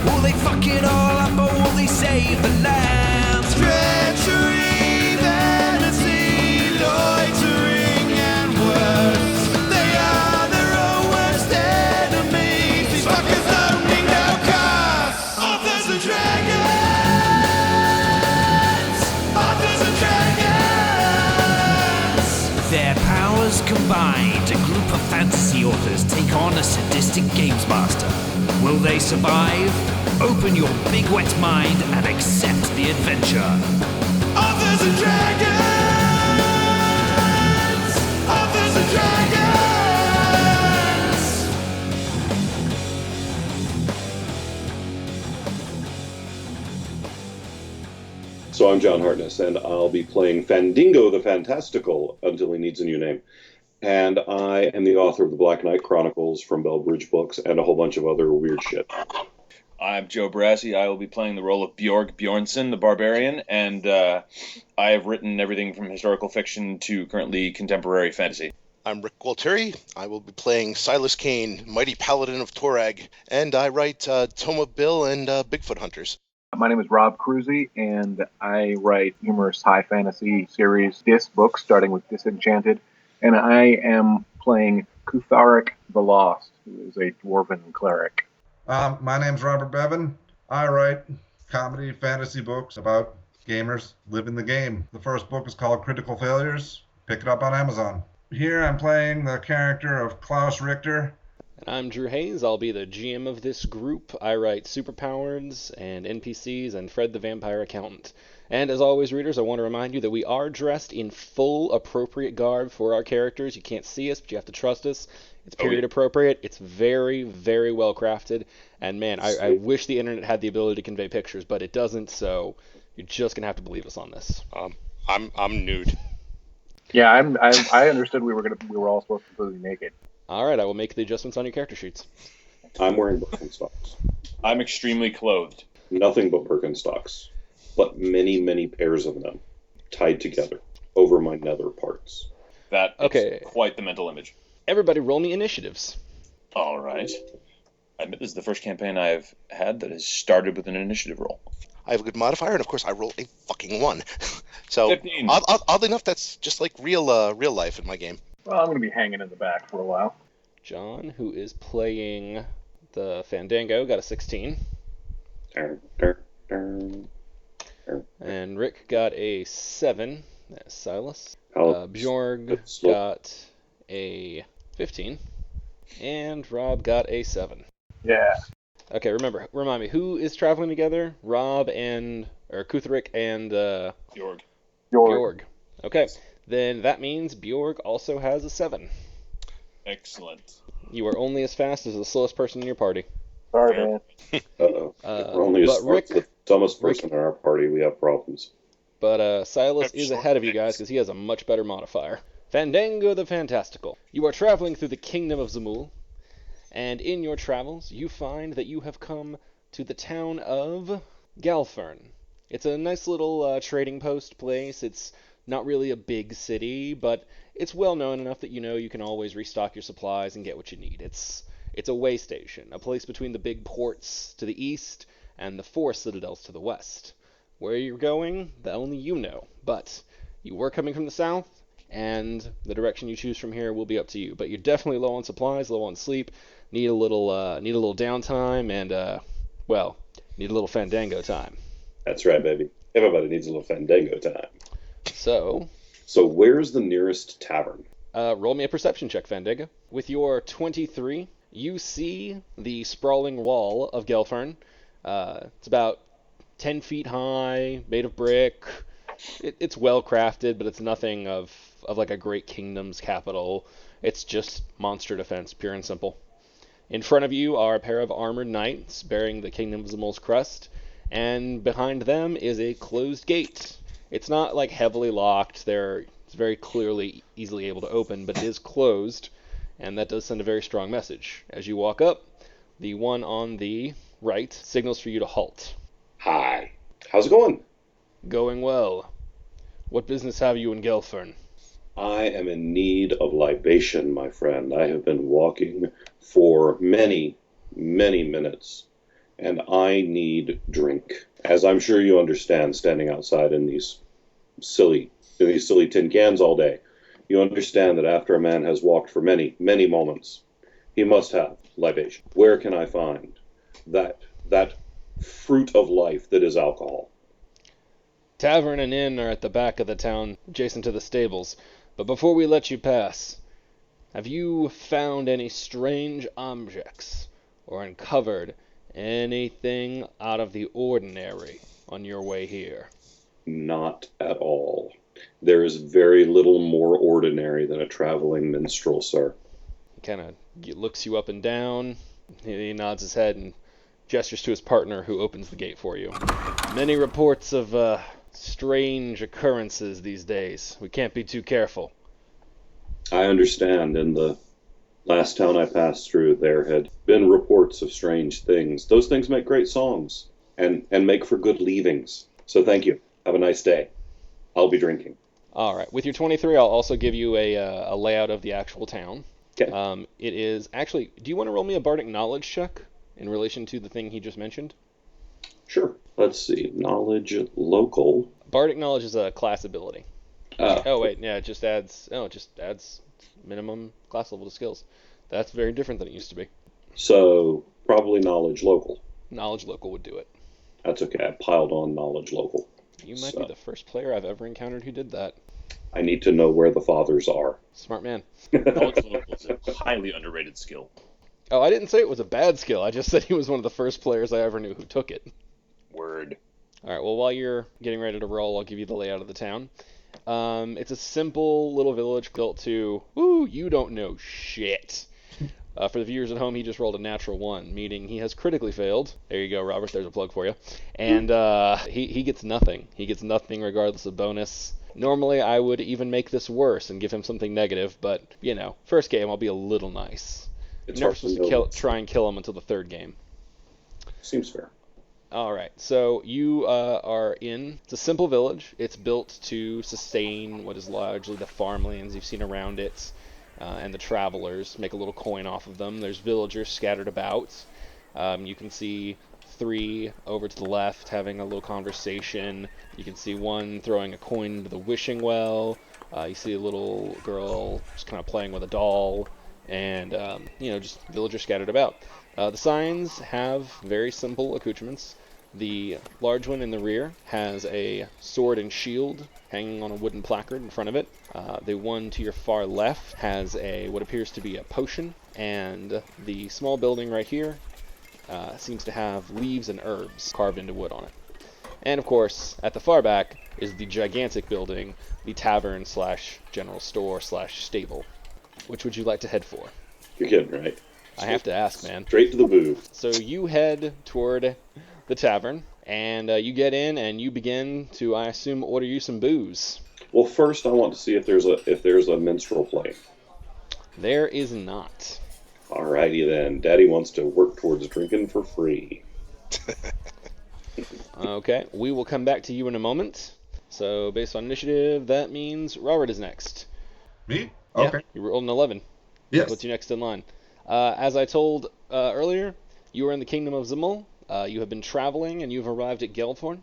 Will they fuck it all up or will they save the land? Treachery, vanity, loitering and worse. They are their own worst enemies. These fuckers don't need no cause. Authors and dragons. Authors and dragons. Their powers combined, a group of fantasy authors take on a sadistic games master. Will they survive? Open your big wet mind and accept the adventure. Authors and dragons! Authors and dragons! So I'm John Hartness, and I'll be playing Fandingo the Fantastical until he needs a new name. And I am the author of the Black Knight Chronicles from Bellbridge Books and a whole bunch of other weird shit. I'm Joe Brassey. I will be playing the role of Bjorg Bjornsson, the barbarian, and I have written everything from historical fiction to currently contemporary fantasy. I'm Rick Gualtieri. I will be playing Silas Kane, mighty paladin of Torag, and I write Toma Bill and Bigfoot Hunters. My name is Rob Cruzy, and I write humorous high fantasy series disc books, starting with Disenchanted, and I am playing Kutharik the Lost, who is a dwarven cleric. My name's Robert Bevan. I write comedy fantasy books about gamers living the game. The first book is called Critical Failures. Pick it up on Amazon. Here I'm playing the character of Klaus Richter. And I'm Drew Hayes. I'll be the GM of this group. I write superpowers and NPCs and Fred the Vampire Accountant. And as always, readers, I want to remind you that we are dressed in full appropriate garb for our characters. You can't see us, but you have to trust us. It's period appropriate. It's very, very well crafted. And man, I wish the internet had the ability to convey pictures, but it doesn't. So you're just gonna have to believe us on this. I'm nude. Yeah, I understood we were all supposed to be naked. All right, I will make the adjustments on your character sheets. I'm wearing Birkenstocks. I'm extremely clothed. Nothing but Birkenstocks, but many, many pairs of them tied together over my nether parts. That is quite the mental image. Everybody roll me initiatives. All right. I admit this is the first campaign I've had that has started with an initiative roll. I have a good modifier, and of course I roll a fucking 1. So 15. Oddly enough, that's just like real life in my game. Well, I'm going to be hanging in the back for a while. John, who is playing the Fandango, got a 16. And Rick got a 7. That's Silas. Bjorg got a 15. And Rob got a 7. Yeah. Okay, remind me, who is traveling together? Kutharik and Bjorg. Bjorg. Okay, then that means Bjorg also has a 7. Excellent. You are only as fast as the slowest person in your party. Sorry, man. Uh-oh. If we're only as smart as the dumbest person in our party, we have problems. But Silas is ahead of you guys because he has a much better modifier. Fandango the Fantastical. You are traveling through the kingdom of Zamul, and in your travels you find that you have come to the town of Galfern. It's a nice little trading post place. It's not really a big city, but it's well known enough that you know you can always restock your supplies and get what you need. It's a way station, a place between the big ports to the east and the 4 citadels to the west. Where you're going, that only you know, but you were coming from the south, and the direction you choose from here will be up to you. But you're definitely low on supplies, low on sleep, need a little downtime, and need a little Fandango time. That's right, baby. Everybody needs a little Fandango time. So where's the nearest tavern? Roll me a perception check, Fandango. With your 23, you see the sprawling wall of Galfern. It's about 10 feet high, made of brick. It's well crafted, but it's nothing of like a great kingdom's capital. It's just monster defense, pure and simple. In front of you are a pair of armored knights bearing the Kingdom of Zamul's crest, and behind them is a closed gate. It's not like heavily locked. It's very clearly easily able to open, but it is closed, and that does send a very strong message. As you walk up, the one on the right signals for you to halt. Hi. How's it going? Going well. What business have you in Galfern? I am in need of libation, my friend. I have been walking for many, many minutes, and I need drink. As I'm sure you understand, standing outside in these silly tin cans all day, you understand that after a man has walked for many, many moments, he must have libation. Where can I find that fruit of life that is alcohol? Tavern and inn are at the back of the town, adjacent to the stables. But before we let you pass, have you found any strange objects or uncovered anything out of the ordinary on your way here? Not at all. There is very little more ordinary than a traveling minstrel, sir. He kind of looks you up and down. He nods his head and gestures to his partner, who opens the gate for you. Many reports of strange occurrences these days. We can't be too careful. I understand. In the last town I passed through, there had been reports of strange things. Those things make great songs and make for good leavings. So thank you. Have a nice day. I'll be drinking. All right. With your 23, I'll also give you a layout of the actual town. Okay. It is actually. Do you want to roll me a bardic knowledge check in relation to the thing he just mentioned? Sure. Let's see. Knowledge local. Bardic knowledge is a class ability. Oh wait, yeah, it just adds minimum class level to skills. That's very different than it used to be. So probably knowledge local. Knowledge local would do it. That's okay. I piled on knowledge local. You might be the first player I've ever encountered who did that. I need to know where the fathers are. Smart man. Knowledge local is a highly underrated skill. Oh, I didn't say it was a bad skill. I just said he was one of the first players I ever knew who took it. Word. All right. Well, while you're getting ready to roll, I'll give you the layout of the town. It's a simple little village built to, you don't know shit. For the viewers at home, he just rolled a natural 1, meaning he has critically failed. There you go, Robert. There's a plug for you. And he gets nothing. He gets nothing regardless of bonus. Normally, I would even make this worse and give him something negative, but, first game, I'll be a little nice. You're never supposed to try and kill him until the third game. Seems fair. All right, so you are in. It's a simple village. It's built to sustain what is largely the farmlands you've seen around it, and the travelers make a little coin off of them. There's villagers scattered about. You can see 3 over to the left having a little conversation. You can see 1 throwing a coin into the wishing well. You see a little girl just kind of playing with a doll, and just villagers scattered about. The signs have very simple accoutrements. The large one in the rear has a sword and shield hanging on a wooden placard in front of it. The one to your far left has what appears to be a potion, and the small building right here seems to have leaves and herbs carved into wood on it. And of course, at the far back is the gigantic building, the tavern / general / stable. Which would you like to head for? You're kidding, right? I have to ask, man. Straight to the booth. So you head toward the tavern, and you get in, and you begin to, I assume, order you some booze. Well, first I want to see if there's a minstrel playing. There is not. Alrighty then. Daddy wants to work towards drinking for free. Okay, we will come back to you in a moment. So, based on initiative, that means Robert is next. Me? Okay. Yeah, you rolled an 11. Yes. What's your next in line? As I told earlier, you are in the Kingdom of Zamul. You have been traveling, and you've arrived at Galfern,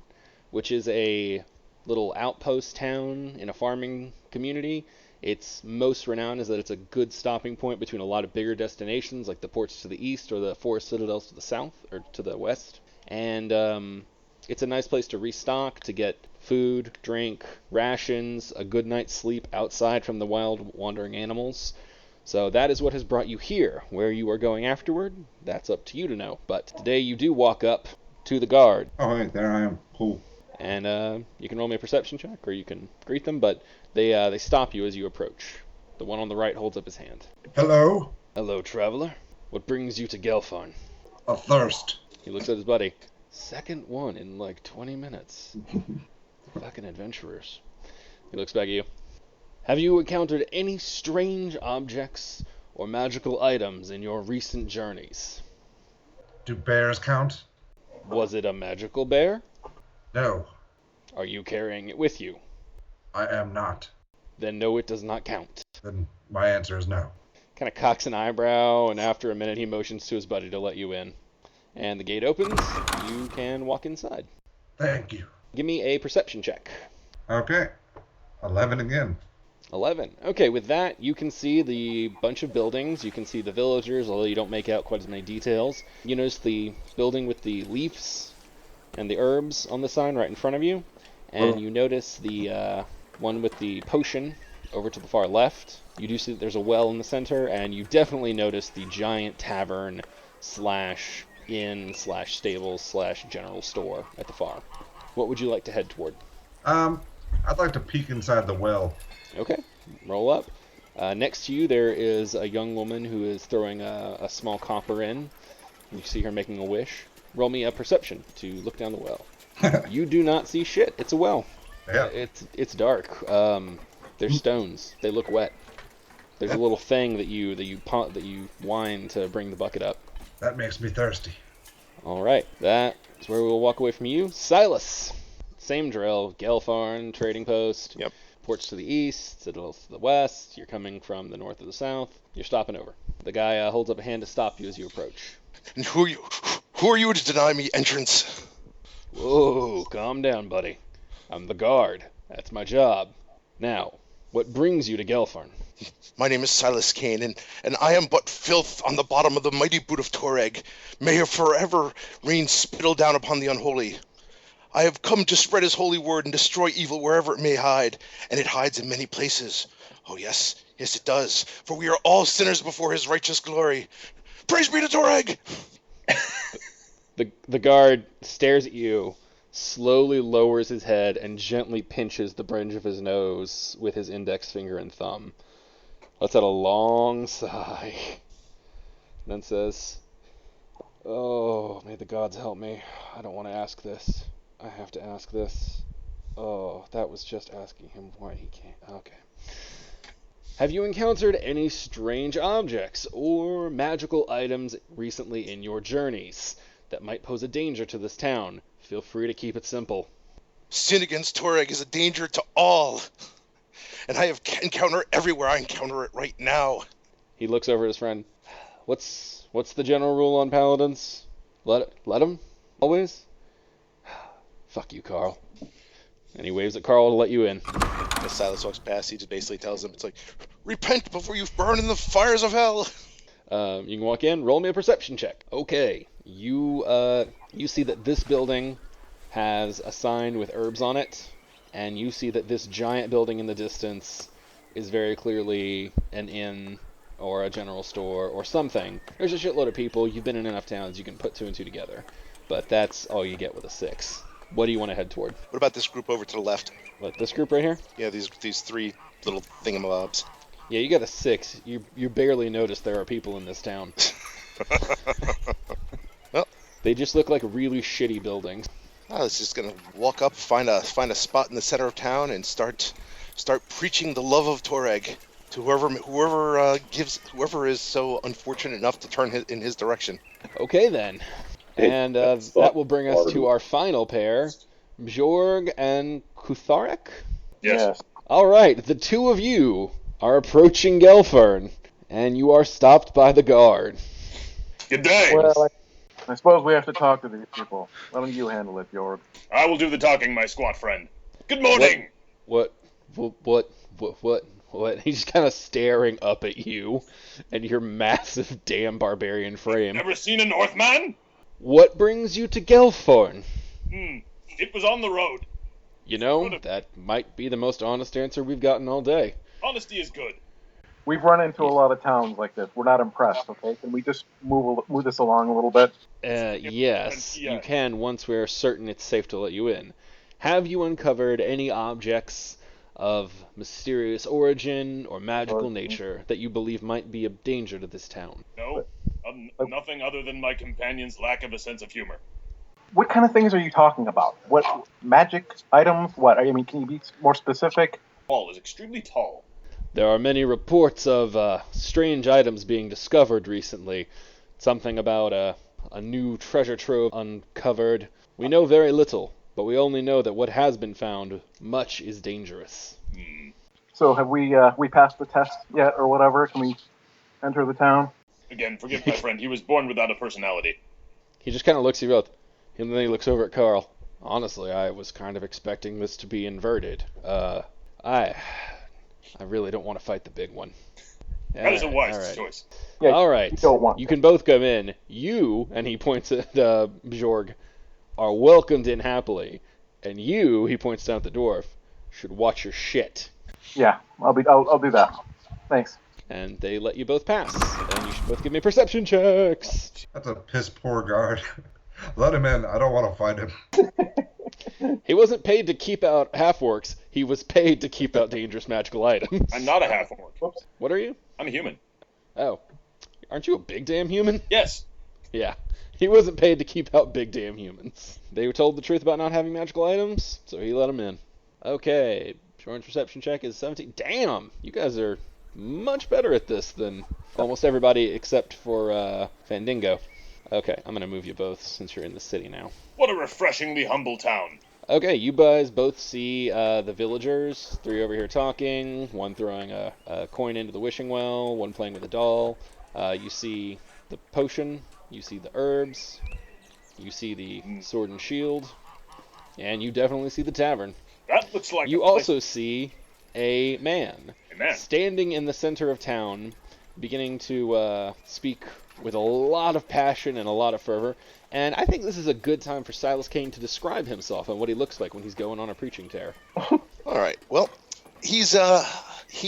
which is a little outpost town in a farming community. Its most renowned is that it's a good stopping point between a lot of bigger destinations, like the ports to the east or the forest citadels to the south or to the west. And it's a nice place to restock, to get food, drink, rations, a good night's sleep outside from the wild wandering animals. So that is what has brought you here. Where you are going afterward, that's up to you to know. But today you do walk up to the guard. Oh, hey, there I am. Cool. And you can roll me a perception check, or you can greet them, but they stop you as you approach. The one on the right holds up his hand. Hello? Hello, traveler. What brings you to Galfern? A thirst. He looks at his buddy. Second one in like 20 minutes. Fucking adventurers. He looks back at you. Have you encountered any strange objects or magical items in your recent journeys? Do bears count? Was it a magical bear? No, Are you carrying it with you? I am not. Then no, it does not count. Then my answer is no. Kind of cocks an eyebrow, and after a minute he motions to his buddy to let you in. And the gate opens. You can walk inside. Thank you. Give me a perception check. Okay. 11 again. 11. Okay, with that, you can see the bunch of buildings. You can see the villagers, although you don't make out quite as many details. You notice the building with the leaves and the herbs on the sign right in front of you. And you notice the one with the potion over to the far left. You do see that there's a well in the center, and you definitely notice the giant tavern / inn / stables / general store at the far. What would you like to head toward? I'd like to peek inside the well. Okay, roll up. Next to you there is a young woman who is throwing a small copper in. You see her making a wish. Roll me a perception to look down the well. You do not see shit. It's a well. Yeah. It's dark. There's stones. They look wet. There's a little thing that you wind to bring the bucket up. That makes me thirsty. All right, that is where we'll walk away from you. Silas, same drill. Galfern, trading post. Yep. Ports to the east, citadels to the west. You're coming from the north or the south. You're stopping over. The guy holds up a hand to stop you as you approach. And who are you to deny me entrance? Whoa, calm down, buddy. I'm the guard. That's my job. Now, what brings you to Galfern? My name is Silas Kane, and I am but filth on the bottom of the mighty boot of Toreg. May it forever rain spittle down upon the unholy. I have come to spread his holy word and destroy evil wherever it may hide, and it hides in many places. Oh yes, it does, for we are all sinners before his righteous glory. Praise be to Toreg! The guard stares at you, slowly lowers his head, and gently pinches the bridge of his nose with his index finger and thumb. Lets out a long sigh. Then says, "Oh, may the gods help me. I don't want to ask this. I have to ask this. Oh, that was just asking him why he can't. Okay. Have you encountered any strange objects or magical items recently in your journeys that might pose a danger to this town? Feel free to keep it simple." Sin against Toreg is a danger to all, and I have encountered everywhere. I encounter it right now. He looks over at his friend. What's the general rule on paladins? Let him? Always? Fuck you, Carl. And he waves at Carl to let you in. As Silas walks past, he just basically tells him, it's like, repent before you burn in the fires of hell. You can walk in. Roll me a perception check. Okay. You see that this building has a sign with herbs on it, and you see that this giant building in the distance is very clearly an inn or a general store or something. There's a shitload of people. You've been in enough towns you can put 2 and 2 together. But that's all you get with a 6. What do you want to head toward? What about this group over to the left? What, this group right here? Yeah, these 3 little thingamabobs. Yeah, you got a 6. You barely notice there are people in this town. Well, They just look like really shitty buildings. I was just gonna walk up, find a spot in the center of town, and start preaching the love of Toreg to whoever is so unfortunate enough to turn in his direction. Okay then. And that will bring us to our final pair, Bjorg and Kutharek? Yes. All right, the two of you are approaching Galfern, and you are stopped by the guard. Good day. Well, I suppose we have to talk to these people. Why don't you handle it, Bjorg? I will do the talking, my squat friend. Good morning. What? He's just kind of staring up at you and your massive damn barbarian frame. Never seen a Northman? What brings you to Galfern? It was on the road. You know, that might be the most honest answer we've gotten all day. Honesty is good. We've run into a lot of towns like this. We're not impressed, okay? Can we just move this along a little bit? Yes, you can once we're certain it's safe to let you in. Have you uncovered any objects of mysterious origin or magical nature that you believe might be a danger to this town? No, nothing other than my companion's lack of a sense of humor. What kind of things are you talking about? What magic items? What? I mean, can you be more specific? Paul is extremely tall. There are many reports of strange items being discovered recently. Something about a new treasure trove uncovered. We know very little, but we only know that what has been found, much is dangerous. So have we passed the test yet, or whatever? Can we enter the town? Again, forgive my friend. He was born without a personality. He just kind of looks at you both, and then he looks over at Carl. Honestly, I was kind of expecting this to be inverted. I really don't want to fight the big one. That is a wise all right. choice. Yeah, All right, you don't want you can both come in. You, and he points at Bjorg, are welcomed in happily, and you, he points down at the dwarf, should watch your shit. Yeah, I'll do that. Thanks. And they let you both pass, and you should both give me perception checks. That's a piss poor guard. Let him in. I don't want to fight him. He wasn't paid to keep out half-orcs. He was paid to keep out dangerous magical items. I'm not a half-orc. Whoops. What are you? I'm a human. Oh. Aren't you a big damn human? Yes. Yeah. He wasn't paid to keep out big damn humans. They were told the truth about not having magical items, so he let them in. Okay. Bjorn's perception check is 17. Damn! You guys are much better at this than almost everybody except for Fandango. Okay, I'm going to move you both since you're in the city now. What a refreshingly humble town. Okay, you guys both see the villagers, 3 over here talking, 1 throwing a coin into the wishing well, 1 playing with a doll. You see the potion, you see the herbs, you see the sword and shield, and you definitely see the tavern. That looks like You a place- also see a man standing in the center of town, beginning to speak with a lot of passion and a lot of fervor. And I think this is a good time for Silas Kane to describe himself and what he looks like when he's going on a preaching tear. All right. Well, he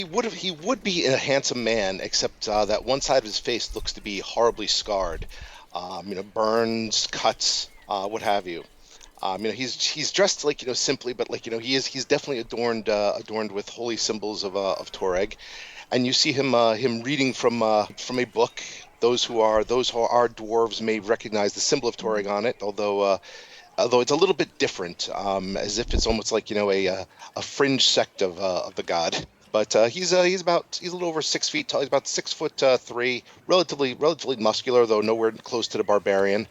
would be a handsome man, except that one side of his face looks to be horribly scarred. Burns, cuts, what have you. He's dressed simply, but he's definitely adorned with holy symbols of Toreg, and you see him reading from a book. Those who are dwarves may recognize the symbol of Toreg on it, although it's a little bit different, as if it's almost like a fringe sect of the god. But he's a little over 6 feet tall. He's about 6'3", relatively muscular, though nowhere close to the barbarian.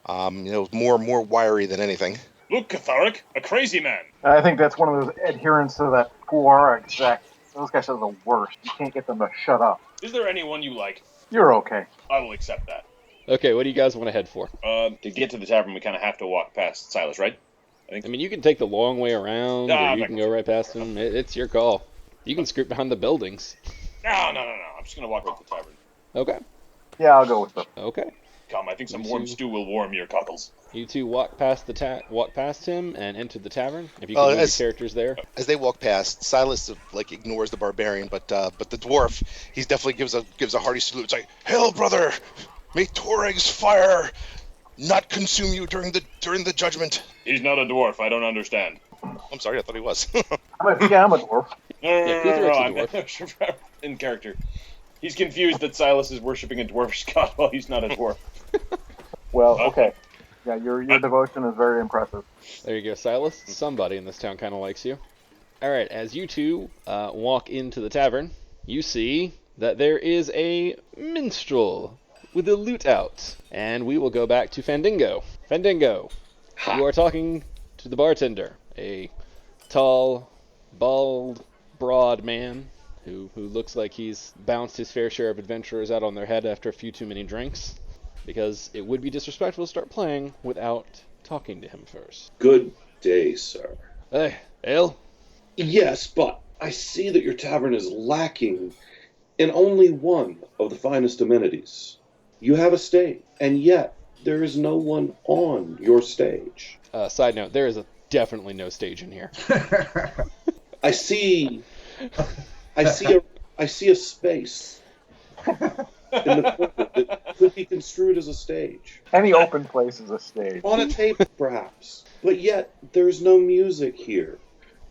More wiry than anything. Look, Catharic, a crazy man. I think that's one of those adherents to that Puar sect. Those guys are the worst. You can't get them to shut up. Is there anyone you like? You're okay. I will accept that. Okay, what do you guys want to head for? To get to the tavern, we kind of have to walk past Silas, right? I mean, you can take the long way around, or you can go right past him. It's your call. You can scoot behind the buildings. No. I'm just going to walk up to the tavern. Okay. Yeah, I'll go with them. Okay. Come, I think some You warm two- stew will warm your cockles. You two walk past him and enter the tavern. If you can move your characters there. As they walk past, Silas ignores the barbarian, but the dwarf, he definitely gives a hearty salute. It's like, "Hail, brother! May Toreg's fire not consume you during the judgment." He's not a dwarf. I don't understand. I'm sorry, I thought he was. I'm a dwarf. No, I'm in character. He's confused that Silas is worshipping a dwarf god while he's not a dwarf. Well, okay. Yeah, your devotion is very impressive. There you go, Silas. Somebody in this town kind of likes you. All right, as you two walk into the tavern, you see that there is a minstrel with a lute out. And we will go back to Fandango. Fandango, you are talking to the bartender, a tall, bald, broad man who looks like he's bounced his fair share of adventurers out on their head after a few too many drinks, because it would be disrespectful to start playing without talking to him first. Good day, sir. Hey, ale? Yes, but I see that your tavern is lacking in only one of the finest amenities. You have a stage, and yet there is no one on your stage. Side note, there is definitely no stage in here. I see a space in the corner that could be construed as a stage. Any open place is a stage. On a table, perhaps. But yet, there's no music here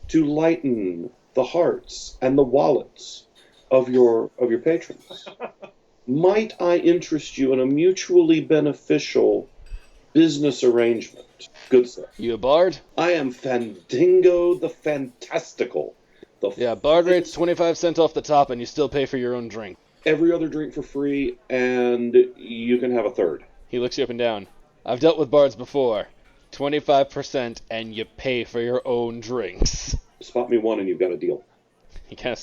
to lighten the hearts and the wallets of your patrons. Might I interest you in a mutually beneficial business arrangement? Good sir. You a bard? I am Fandango the Fantastical. Yeah, bard rate's 25 cents off the top, and you still pay for your own drink. Every other drink for free, and you can have a third. He looks you up and down. I've dealt with bards before. 25%, and you pay for your own drinks. Spot me one, and you've got a deal. He kind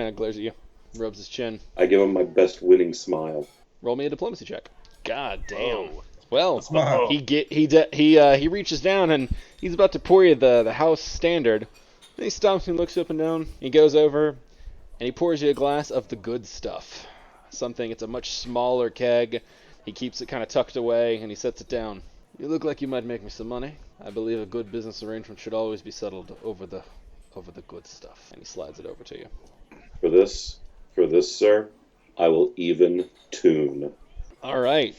of glares at you, rubs his chin. I give him my best winning smile. Roll me a diplomacy check. God damn. Oh. Well, Smile. he reaches down and he's about to pour you the house standard. Then he stops and looks up and down. He goes over and he pours you a glass of the good stuff. It's a much smaller keg. He keeps it kind of tucked away and he sets it down. You look like you might make me some money. I believe a good business arrangement should always be settled over the good stuff. And he slides it over to you. For this, sir, I will even tune. All right.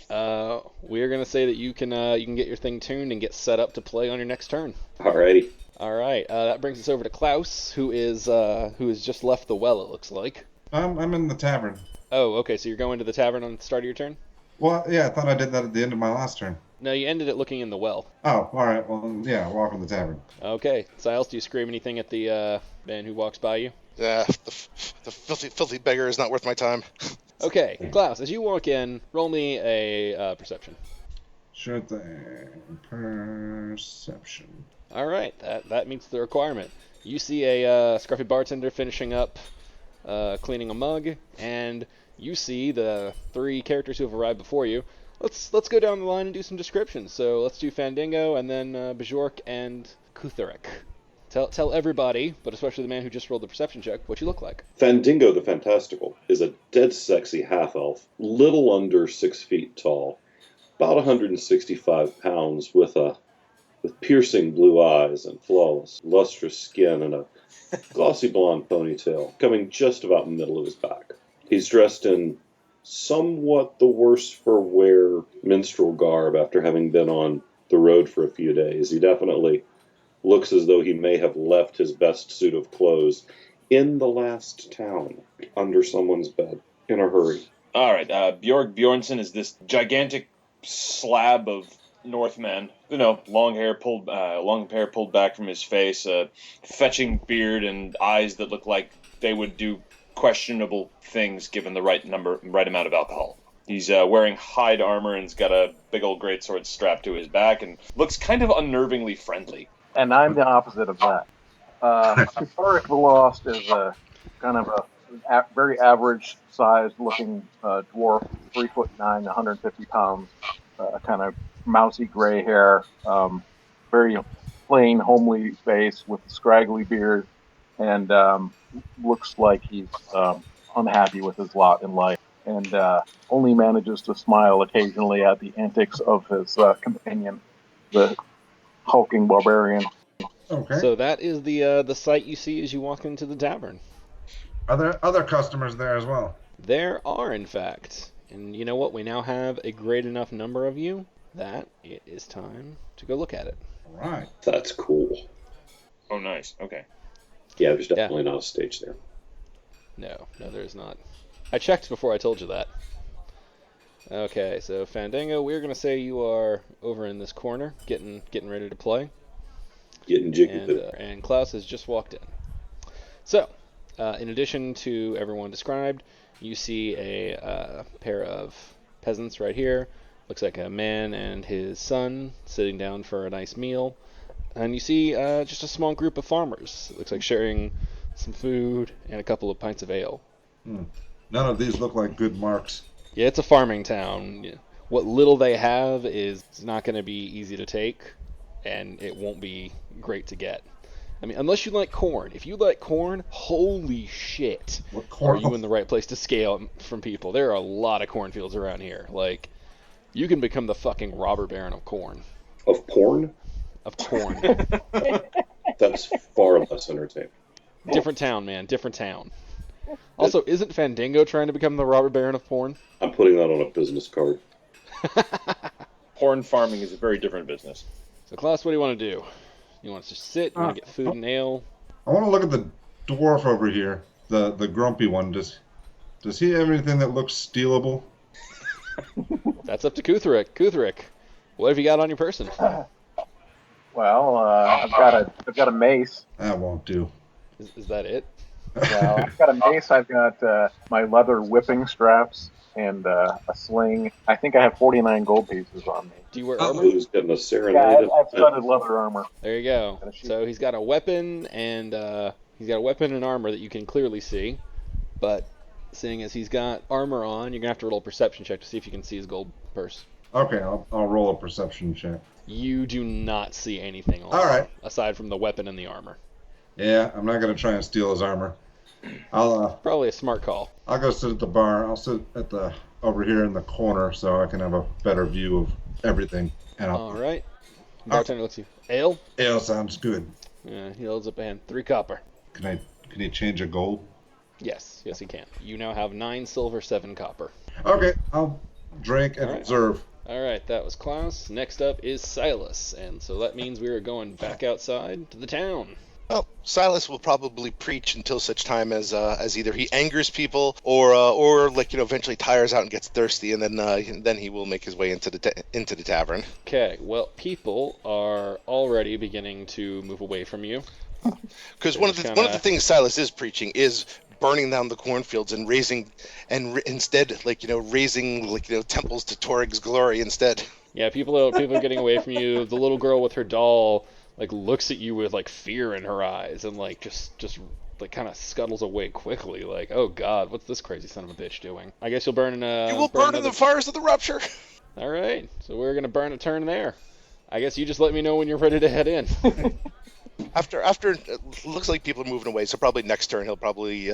We are gonna say that you can get your thing tuned and get set up to play on your next turn. Alrighty. All right. That brings us over to Klaus, who has just left the well. It looks like. I'm in the tavern. Oh, okay. So you're going to the tavern on the start of your turn? Well, yeah, I thought I did that at the end of my last turn. No, you ended it looking in the well. Oh, all right. Well, yeah, walk in the tavern. Okay. Siles, do you scream anything at the man who walks by you? Yeah, the filthy beggar is not worth my time. Okay, Klaus, as you walk in, roll me a perception. Sure thing. Perception. All right, that meets the requirement. You see a scruffy bartender finishing up cleaning a mug, and you see the three characters who have arrived before you. Let's go down the line and do some descriptions. So let's do Fandango, and then Bajork and Kutharek. Tell everybody, but especially the man who just rolled the perception check, what you look like. Fandingo the Fantastical is a dead sexy half-elf, little under 6 feet tall, about 165 pounds, with piercing blue eyes and flawless, lustrous skin and a glossy blonde ponytail coming just about in the middle of his back. He's dressed in somewhat the worse for wear minstrel garb after having been on the road for a few days. He definitely looks as though he may have left his best suit of clothes in the last town under someone's bed in a hurry. All right, Bjorg Bjornsson is this gigantic slab of Northman. Long hair pulled back from his face, fetching beard, and eyes that look like they would do questionable things given the right amount of alcohol. He's wearing hide armor and's got a big old greatsword strapped to his back and looks kind of unnervingly friendly. And I'm the opposite of that. Kutharek the Lost is a kind of a very average-sized looking dwarf, 3'9", 150 pounds, kind of mousy gray hair, very plain, homely face with a scraggly beard, and looks like he's unhappy with his lot in life, and only manages to smile occasionally at the antics of his companion, the hulking barbarian. Okay. So that is the sight you see as you walk into the tavern. Are there other customers there as well? There are, in fact. And you know what? We now have a great enough number of you that it is time to go look at it. All right. That's cool. Oh, nice. Okay. Yeah, there's definitely not a stage there. No, there is not. I checked before I told you that. Okay, so Fandango, we're going to say you are over in this corner, getting ready to play. Getting jiggy with it. And Klaus has just walked in. So, in addition to everyone described, you see a pair of peasants right here. Looks like a man and his son sitting down for a nice meal. And you see just a small group of farmers. It looks like sharing some food and a couple of pints of ale. None of these look like good marks. Yeah, it's a farming town. What little they have is not going to be easy to take, and it won't be great to get. I mean, unless you like corn. If you like corn, holy shit, What corn? are you in the right place to scale from people? There are a lot of cornfields around here. Like, you can become the fucking robber baron of corn. Of porn? Of corn. That's far less entertaining. Different town, man. Different town. Also, isn't Fandango trying to become the robber baron of porn? I'm putting that on a business card. Porn farming is a very different business. So, Klaus, what do you want to do? You want to just sit? You want to get food and ale? I want to look at the dwarf over here, the grumpy one. Does he have anything that looks stealable? That's up to Kutharek. Kutharek, what have you got on your person? Well, I've got a mace. That won't do. Is that it? Well, I've got a mace. I've got my leather whipping straps and a sling. I think I have 49 gold pieces on me. Do you wear armor? Who's getting a Yeah, serenade? I've studded leather armor. There you go. And a shield. So he's got a weapon and armor that you can clearly see, but seeing as he's got armor on, you're gonna have to roll a perception check to see if you can see his gold purse. Okay, I'll roll a perception check. You do not see anything All right. aside from the weapon and the armor. Yeah, I'm not gonna try and steal his armor. Probably a smart call. I'll go sit at the bar. I'll sit at the over here in the corner so I can have a better view of everything. And All right. Bartender looks at you. Ale? Ale sounds good. Yeah, he holds up a hand. 3 copper. Can you change a gold? Yes, he can. You now have 9 silver, 7 copper. Okay, I'll drink and All right. observe. All right, that was Klaus. Next up is Silas, and so that means we are going back outside to the town. Well, Silas will probably preach until such time as either he angers people or like eventually tires out and gets thirsty, and then he will make his way into the tavern. Okay, well, people are already beginning to move away from you. Because one of the things Silas is preaching is burning down the cornfields and raising temples to Torig's glory instead. Yeah, people are getting away from you. The little girl with her doll looks at you with fear in her eyes and just kind of scuttles away quickly. Oh God, what's this crazy son of a bitch doing? I guess you'll burn in You will burn in the fires of the rupture. All right, so we're gonna burn a turn there. I guess you just let me know when you're ready to head in. After it looks like people are moving away, so probably next turn he'll probably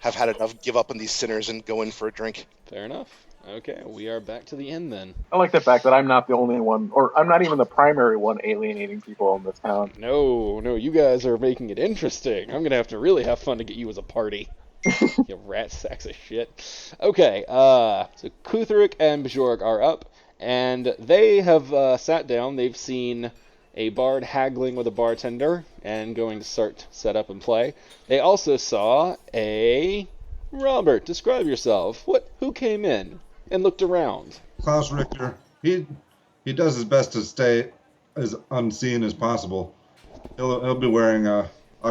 have had enough, give up on these sinners and go in for a drink. Fair enough. Okay, we are back to the inn then. I like the fact that I'm not the only one, or I'm not even the primary one alienating people in this town. No, you guys are making it interesting. I'm gonna have to really have fun to get you as a party. You rat sacks of shit. Okay, so Kutheric and Bjorg are up, and they have sat down. They've seen a bard haggling with a bartender and going to set up and play. They also saw a... Robert, describe yourself. Who came in and looked around? Klaus Richter. He does his best to stay as unseen as possible. He'll be wearing a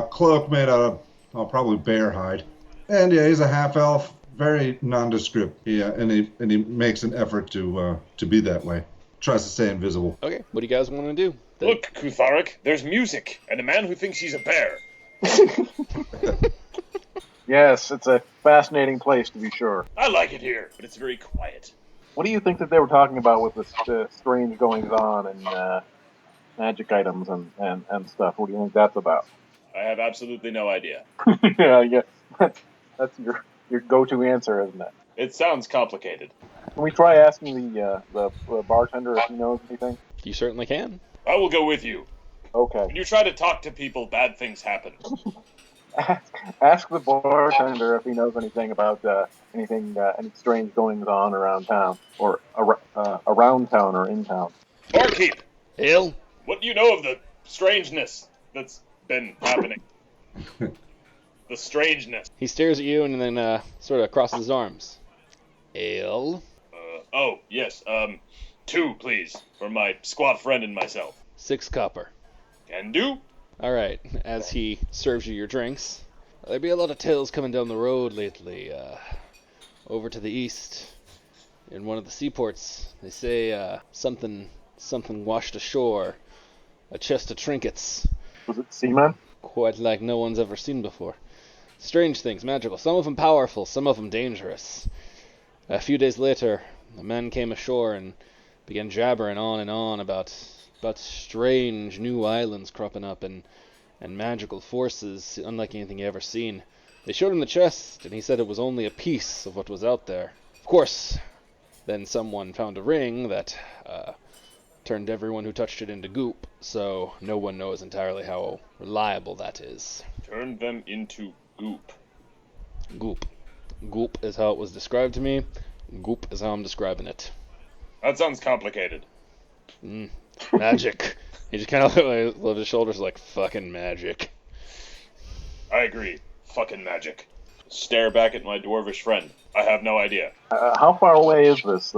cloak made out of probably bear hide. And yeah, he's a half elf, very nondescript. Yeah, and he makes an effort to be that way. Tries to stay invisible. Okay, what do you guys want to do? Look, Kutharic, there's music, and a man who thinks he's a bear. Yes, it's a fascinating place to be sure. I like it here, but it's very quiet. What do you think that they were talking about with the strange goings-on and magic items and stuff? What do you think that's about? I have absolutely no idea. yeah, that's your go-to answer, isn't it? It sounds complicated. Can we try asking the bartender if he knows anything? You certainly can. I will go with you. Okay. When you try to talk to people, bad things happen. Ask the bartender if he knows anything about any strange goings-on around town, or around town or in town. Barkeep! Hill? What do you know of the strangeness that's been happening? The strangeness. He stares at you and then sort of crosses his arms. Ale? Oh, yes. 2, please, for my squat friend and myself. 6 copper. Can do. Alright, as he serves you your drinks. There be a lot of tales coming down the road lately. Over to the east, in one of the seaports, they say something washed ashore. A chest of trinkets. Was it seaman? Quite like no one's ever seen before. Strange things, magical. Some of them powerful, some of them dangerous. A few days later, a man came ashore and began jabbering on and on about strange new islands cropping up and magical forces unlike anything he ever seen. They showed him the chest, and he said it was only a piece of what was out there. Of course, then someone found a ring that turned everyone who touched it into goop, so no one knows entirely how reliable that is. Turned them into goop. Goop. Goop is how it was described to me. Goop is how I'm describing it. That sounds complicated. Magic. He just kind of lifted his shoulders like, fucking magic. I agree. Fucking magic. Stare back at my dwarvish friend. I have no idea. How far away is this?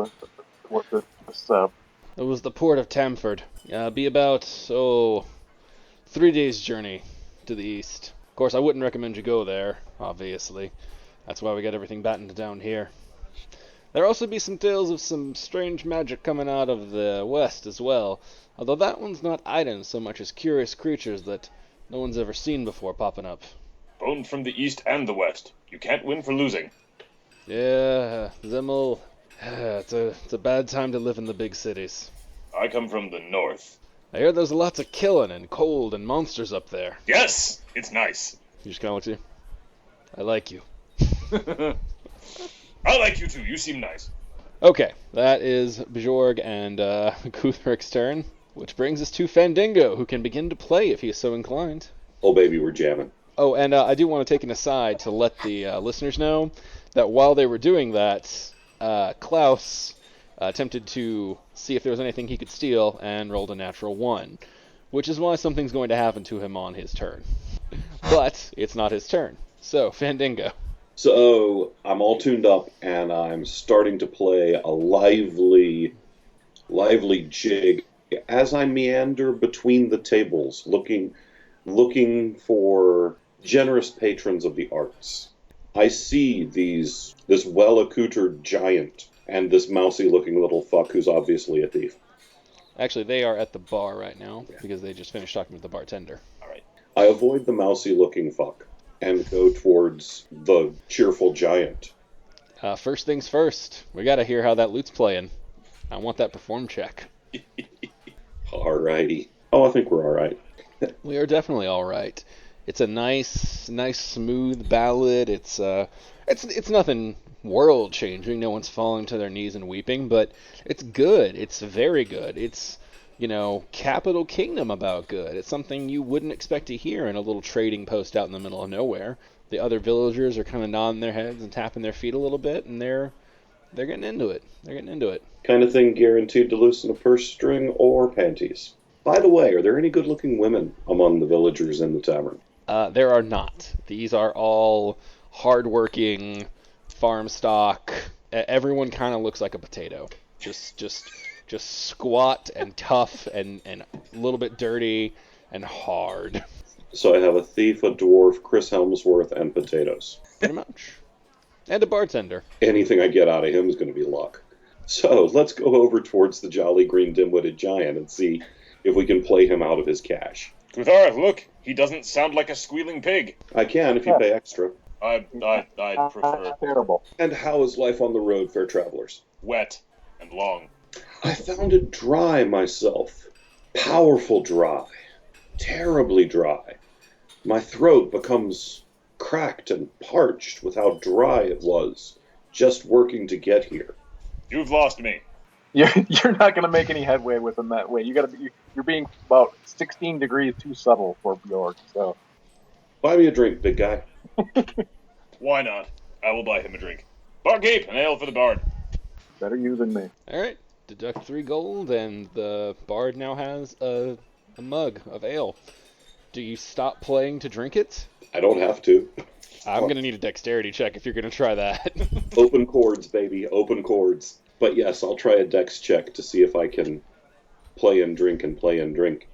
It was the port of Tamford. Be about, 3 days' journey to the east. Of course, I wouldn't recommend you go there, obviously. That's why we got everything battened down here. There'll also be some tales of some strange magic coming out of the west as well, although that one's not items so much as curious creatures that no one's ever seen before popping up. Bones from the east and the west. You can't win for losing. Yeah, them will It's a bad time to live in the big cities. I come from the north. I hear there's lots of killing and cold and monsters up there. Yes, it's nice. You just kind of look at you. I like you. I like you too. You seem nice. Okay, that is Bjorg and Kuthrik's turn, which brings us to Fandango, who can begin to play if he is so inclined. Oh, baby, we're jamming. Oh, and I do want to take an aside to let the listeners know that while they were doing that, Klaus attempted to see if there was anything he could steal and rolled a natural 1, which is why something's going to happen to him on his turn. But it's not his turn. So, Fandango. So I'm all tuned up, and I'm starting to play a lively jig as I meander between the tables, looking for generous patrons of the arts. I see this well-accoutred giant and this mousy-looking little fuck who's obviously a thief. Actually, they are at the bar right now because they just finished talking with the bartender. All right. I avoid the mousy-looking fuck and go towards the cheerful giant. First things first, we gotta hear how that loot's playing. I want that perform check. Alrighty. Oh, I think we're alright. We are definitely all right. It's a nice, smooth ballad. It's nothing world changing. No one's falling to their knees and weeping, but it's good. It's very good. It's, Capital Kingdom about good. It's something you wouldn't expect to hear in a little trading post out in the middle of nowhere. The other villagers are kind of nodding their heads and tapping their feet a little bit, and they're getting into it. Kind of thing guaranteed to loosen a purse string or panties. By the way, are there any good-looking women among the villagers in the tavern? There are not. These are all hardworking farm stock. Everyone kind of looks like a potato. Just squat and tough and a little bit dirty and hard. So I have a thief, a dwarf, Chris Helmsworth, and potatoes. Pretty much. And a bartender. Anything I get out of him is going to be luck. So let's go over towards the jolly green dim-witted giant and see if we can play him out of his cash. Kuthara, look, he doesn't sound like a squealing pig. I can if you pay extra. I'd prefer Terrible. And how is life on the road, fair travelers? wet and long. I found it dry myself. Powerful dry. Terribly dry. My throat becomes cracked and parched with how dry it was just working to get here. You've lost me. You're not going to make any headway with him that way. You're being about 16 degrees too subtle for Bjork. So Buy me a drink, big guy. Why not? I will buy him a drink. Barkeep, an ale for the bard. better you than me. All right, deduct 3 gold, and the bard now has a mug of ale. Do you stop playing to drink it? I don't have to. I'm going to need a dexterity check if you're going to try that. Open chords, baby. Open chords. But yes, I'll try a dex check to see if I can play and drink.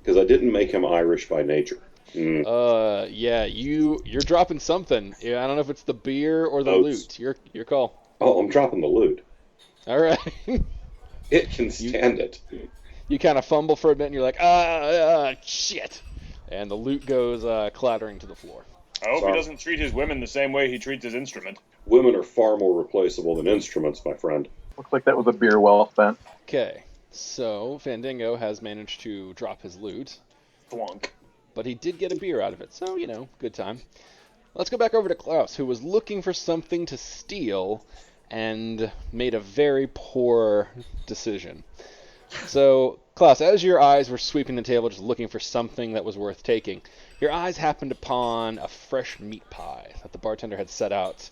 Because I didn't make him Irish by nature. Yeah, you're dropping something. Yeah, I don't know if it's the beer or the loot. Your call. Oh, I'm dropping the loot. All right. It can stand it. You kind of fumble for a bit, and you're like, shit. And the loot goes clattering to the floor. I hope Sorry. he doesn't treat his women the same way he treats his instrument. Women are far more replaceable than instruments, my friend. Looks like that was a beer well spent. Okay, so Fandango has managed to drop his loot, Flunk. but he did get a beer out of it, so, good time. Let's go back over to Klaus, who was looking for something to steal and made a very poor decision. So, Klaus, as your eyes were sweeping the table just looking for something that was worth taking, your eyes happened upon a fresh meat pie that the bartender had set out.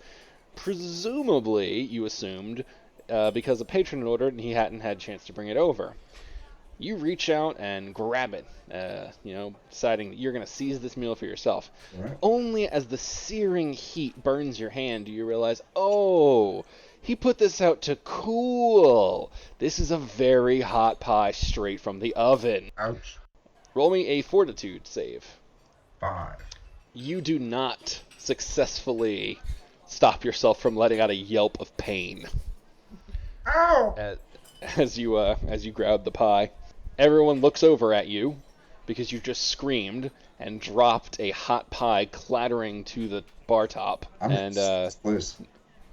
Presumably, you assumed, because a patron had ordered and he hadn't had a chance to bring it over. You reach out and grab it, deciding that you're going to seize this meal for yourself. Right. Only as the searing heat burns your hand do you realize, oh, he put this out to cool. This is a very hot pie straight from the oven. Ouch. Roll me a fortitude save. 5. You do not successfully stop yourself from letting out a yelp of pain Ow! as you grab the pie. Everyone looks over at you because you just screamed and dropped a hot pie clattering to the bar top. I'm And please.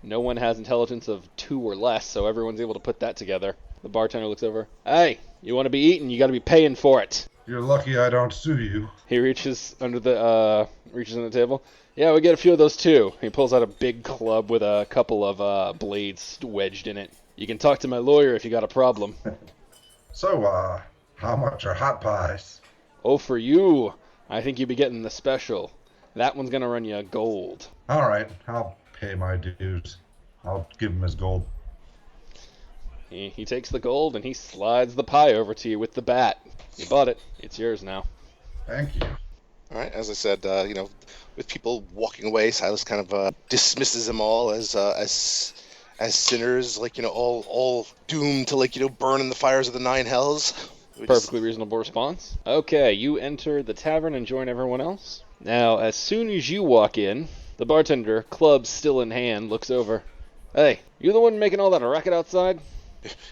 No one has intelligence of 2 or less, so everyone's able to put that together. The bartender looks over. Hey, you want to be eating, you got to be paying for it. You're lucky I don't sue you. He reaches under the table. Yeah, we get a few of those too. He pulls out a big club with a couple of blades wedged in it. You can talk to my lawyer if you got a problem. So, how much are hot pies? Oh, for you, I think you'd be getting the special. That one's gonna run you gold. All right, I'll pay my dues. I'll give him his gold. He takes the gold and he slides the pie over to you with the bat. You bought it. It's yours now. Thank you. All right, as I said, with people walking away, Silas kind of dismisses them all as sinners, all doomed to burn in the fires of the 9 hells. Perfectly reasonable response. Okay, you enter the tavern and join everyone else. Now, as soon as you walk in, the bartender, club still in hand, looks over. Hey, you the one making all that racket outside?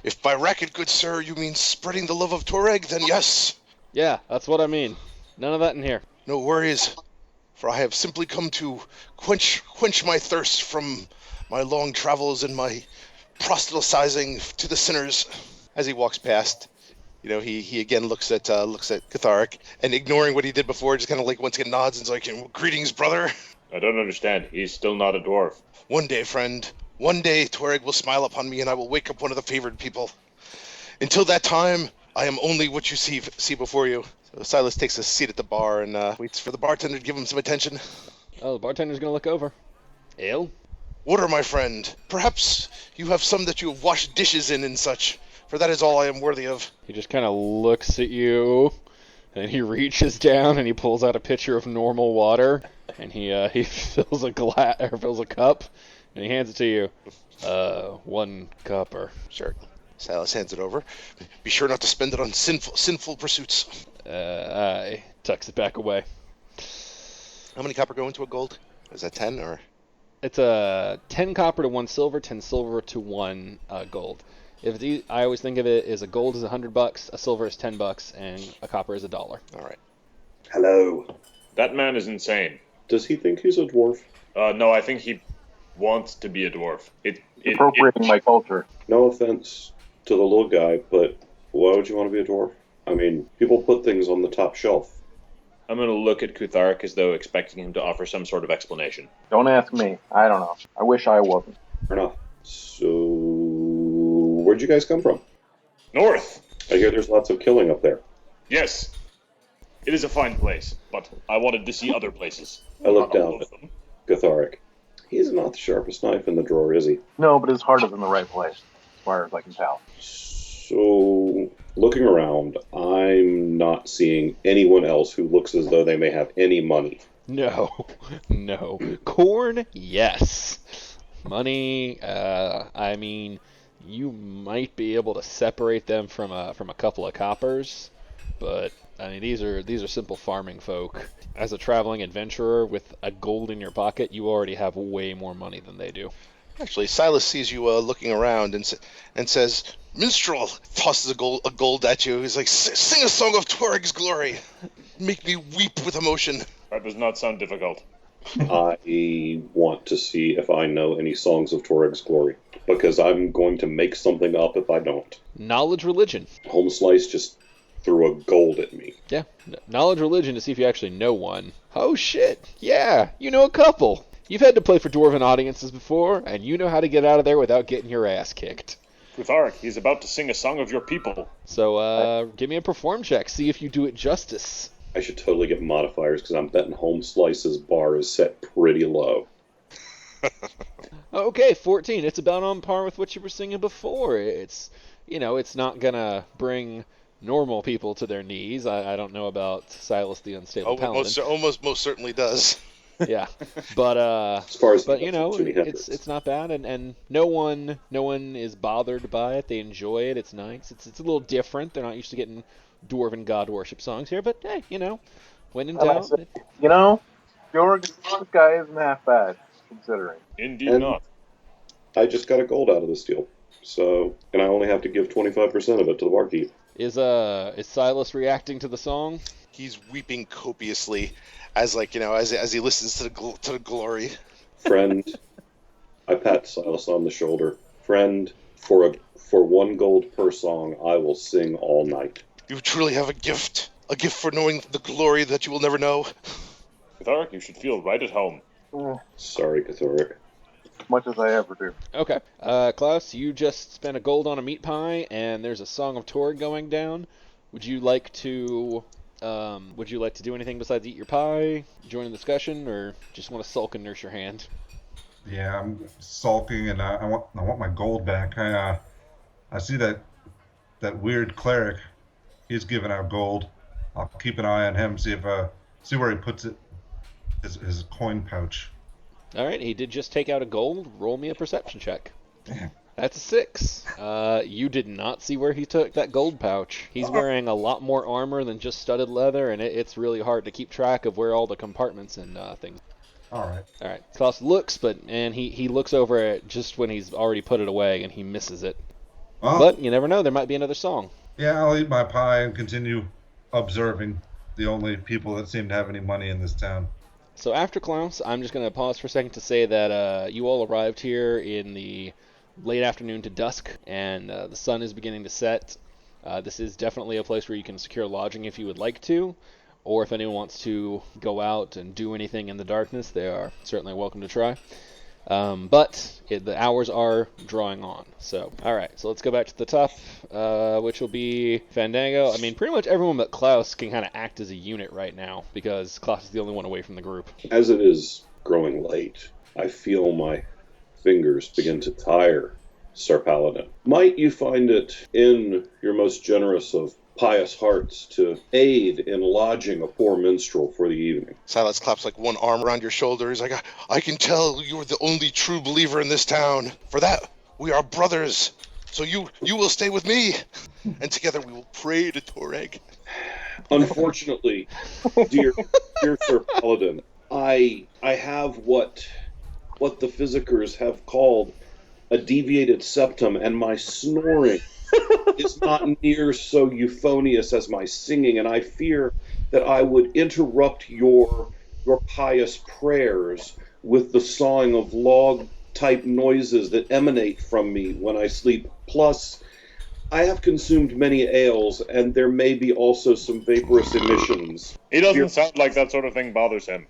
If by racket, good sir, you mean spreading the love of Toreg, then yes. Yeah, that's what I mean. None of that in here. No worries, for I have simply come to quench my thirst from my long travels and my proselytizing to the sinners. As he walks past, he again looks at Catharic, and ignoring what he did before, just kind of once again nods and is like, greetings, brother. I don't understand. He's still not a dwarf. One day, friend. One day, Toreg will smile upon me, and I will wake up one of the favored people. Until that time, I am only what you see before you. So Silas takes a seat at the bar and waits for the bartender to give him some attention. Oh, the bartender's gonna look over. Ale? Water, my friend. Perhaps you have some that you have washed dishes in and such, for that is all I am worthy of. He just kind of looks at you, and he reaches down and he pulls out a pitcher of normal water, and he fills a cup, and he hands it to you. 1 copper. Sure. Silas hands it over. Be sure not to spend it on sinful pursuits. I tucks it back away. How many copper go into a gold? Is that 10 or? It's 10 copper to 1 silver, 10 silver to 1 gold. I always think of it as a gold is $100, a silver is $10, and a copper is $1. All right. Hello. That man is insane. Does he think he's a dwarf? No, I think he wants to be a dwarf. Appropriating my culture. No offense to the little guy, but why would you want to be a dwarf? I mean, people put things on the top shelf. I'm going to look at Kutharic as though expecting him to offer some sort of explanation. Don't ask me. I don't know. I wish I wasn't. Fair enough. So, where'd you guys come from? North! I hear there's lots of killing up there. Yes. It is a fine place, but I wanted to see other places. I look Not all down of at them. Gutharic. He's not the sharpest knife in the drawer, is he? No, but his heart is in the right place, as far as I can tell. So, looking around, I'm not seeing anyone else who looks as though they may have any money. No. Corn, yes. Money, I mean, you might be able to separate them from a couple of coppers, but I mean these are simple farming folk. As a traveling adventurer with a gold in your pocket, you already have way more money than they do. Actually, Silas sees you looking around and says, "Minstrel," tosses a gold at you. He's like, "Sing a song of Tuareg's glory. Make me weep with emotion." That does not sound difficult. I want to see if I know any songs of Tuareg's glory, because I'm going to make something up if I don't. Knowledge religion. Home Slice just threw a gold at me. Yeah, knowledge religion to see if you actually know one. Oh shit, yeah, you know a couple. You've had to play for dwarven audiences before, and you know how to get out of there without getting your ass kicked. Kutharic, he's about to sing a song of your people. So, give me a perform check, see if you do it justice. I should totally get modifiers, because I'm betting Home Slice's bar is set pretty low. Okay, 14. It's about on par with what you were singing before. It's not gonna bring normal people to their knees. I don't know about Silas the Unstable Paladin. Most certainly does. Yeah, but As far as it's not bad, and no one is bothered by it. They enjoy it. It's nice. It's a little different. They're not used to getting dwarven god worship songs here, but hey, when in doubt. Your guy isn't half bad, considering. Indeed not. I just got a gold out of this deal, and I only have to give 25% of it to the barkeep. Is Silas reacting to the song? He's weeping copiously as he listens to the glory. Friend, I pat Silas on the shoulder. Friend, for 1 gold per song, I will sing all night. You truly have a gift for knowing the glory that you will never know. Gualtieri, you should feel right at home. Sorry, Gualtieri. As much as I ever do. Okay. Klaus, you just spent a gold on a meat pie, and there's a Song of Torg going down. Would you like to do anything besides eat your pie, join the discussion, or just want to sulk and nurse your hand? Yeah, I'm sulking, and I want my gold back. I see that weird cleric. He's giving out gold. I'll keep an eye on him, see where he puts it. His coin pouch. All right, he did just take out a gold. Roll me a perception check. Damn. That's a 6. You did not see where he took that gold pouch. He's wearing a lot more armor than just studded leather, and it's really hard to keep track of where all the compartments and things. All right. Klaus looks, and he looks over it just when he's already put it away, and he misses it. Well, But you never know, there might be another song. yeah, I'll eat my pie and continue observing the only people that seem to have any money in this town. So after Klaus, I'm just going to pause for a second to say that you all arrived here in the late afternoon to dusk, and the sun is beginning to set. This is definitely a place where you can secure lodging if you would like to, or if anyone wants to go out and do anything in the darkness, they are certainly welcome to try. But the hours are drawing on. So, alright, so let's go back to the top, which will be Fandango. I mean, pretty much everyone but Klaus can kind of act as a unit right now, because Klaus is the only one away from the group. As it is growing late, I feel my fingers begin to tire, Sir Paladin. Might you find it in your most generous of pious hearts to aid in lodging a poor minstrel for the evening? Silas claps like one arm around your shoulder. He's like, I can tell you are the only true believer in this town. For that, we are brothers. So you will stay with me, and together we will pray to Toreg. Unfortunately, dear Sir Paladin, I have what the physicers have called a deviated septum, and my snoring is not near so euphonious as my singing, and I fear that I would interrupt your pious prayers with the sawing of log-type noises that emanate from me when I sleep. Plus, I have consumed many ales, and there may be also some vaporous emissions. He doesn't sound like that sort of thing bothers him.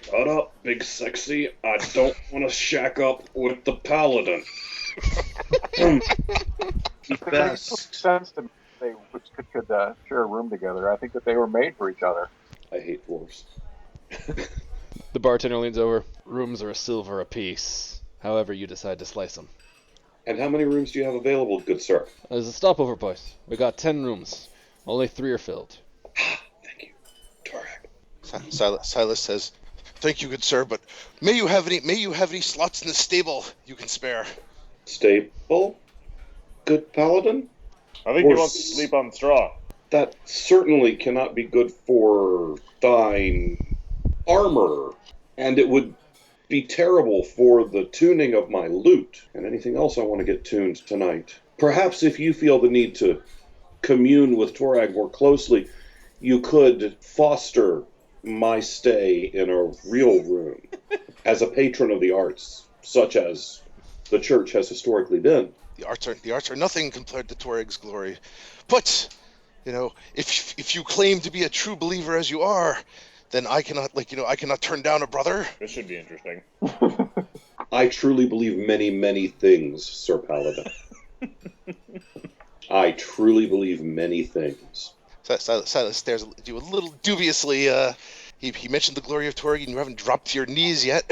Shut up, big sexy. I don't want to shack up with the paladin. It makes sense to me they could share a room together. I think that they were made for each other. I hate dwarves. The bartender leans over. Rooms are a silver apiece, however you decide to slice them. And how many rooms do you have available, good sir? There's a stopover place. We got 10 rooms. Only 3 are filled. Thank you, Torag. Silas says, "Thank you, good sir, but may you have any slots in the stable you can spare?" Stable? Good paladin? I think he wants to sleep on straw. That certainly cannot be good for thine armor, and it would be terrible for the tuning of my lute, and anything else I want to get tuned tonight. Perhaps if you feel the need to commune with Torag more closely, you could foster my stay in a real room as a patron of the arts, such as the church has historically been. The arts are nothing compared to Toreg's glory. But, if you claim to be a true believer as you are, then I cannot turn down a brother. This should be interesting. I truly believe many, many things, Sir Paladin. I truly believe many things. Silas stares at you a little dubiously. He mentioned the glory of Toreg, and you haven't dropped to your knees yet.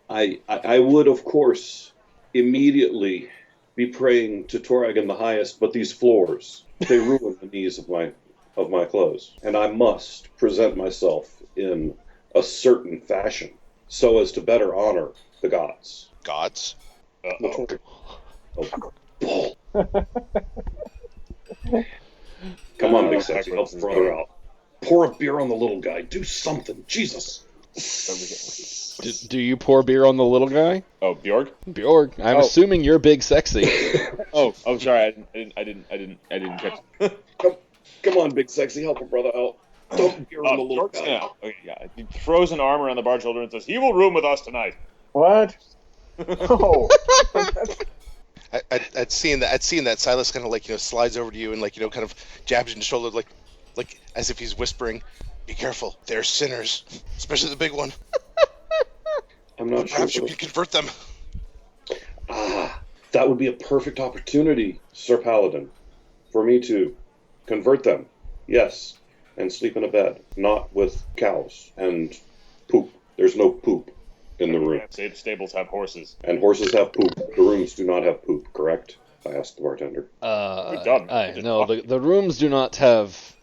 I would, of course, immediately be praying to Toreg in the highest, but these floors, they ruin the knees of my clothes, and I must present myself in a certain fashion so as to better honor the gods. Gods? Oh, bull. Come on, big sexy, help the brother out. Pour a beer on the little guy. Do something. Jesus. Do you pour beer on the little guy? Oh, Bjorg? Bjorg. I'm assuming you're big sexy. Oh, sorry. I didn't catch it. Come on, big sexy, help a brother out. Don't beer on the little guy. Okay, yeah. He throws an arm around the bar's shoulder and says, "He will room with us tonight." What? Oh, I'd seen that Silas kind of like, slides over to you and like, kind of jabs you in the shoulder like as if he's whispering, "Be careful, they're sinners, especially the big one. I'm not sure. Perhaps you can convert them." That would be a perfect opportunity, Sir Paladin, for me to convert them. Yes, and sleep in a bed, not with cows and poop. There's no poop in the room. Stables have horses. And horses have poop. The rooms do not have poop, correct? I asked the bartender. Good done. No, the rooms do not have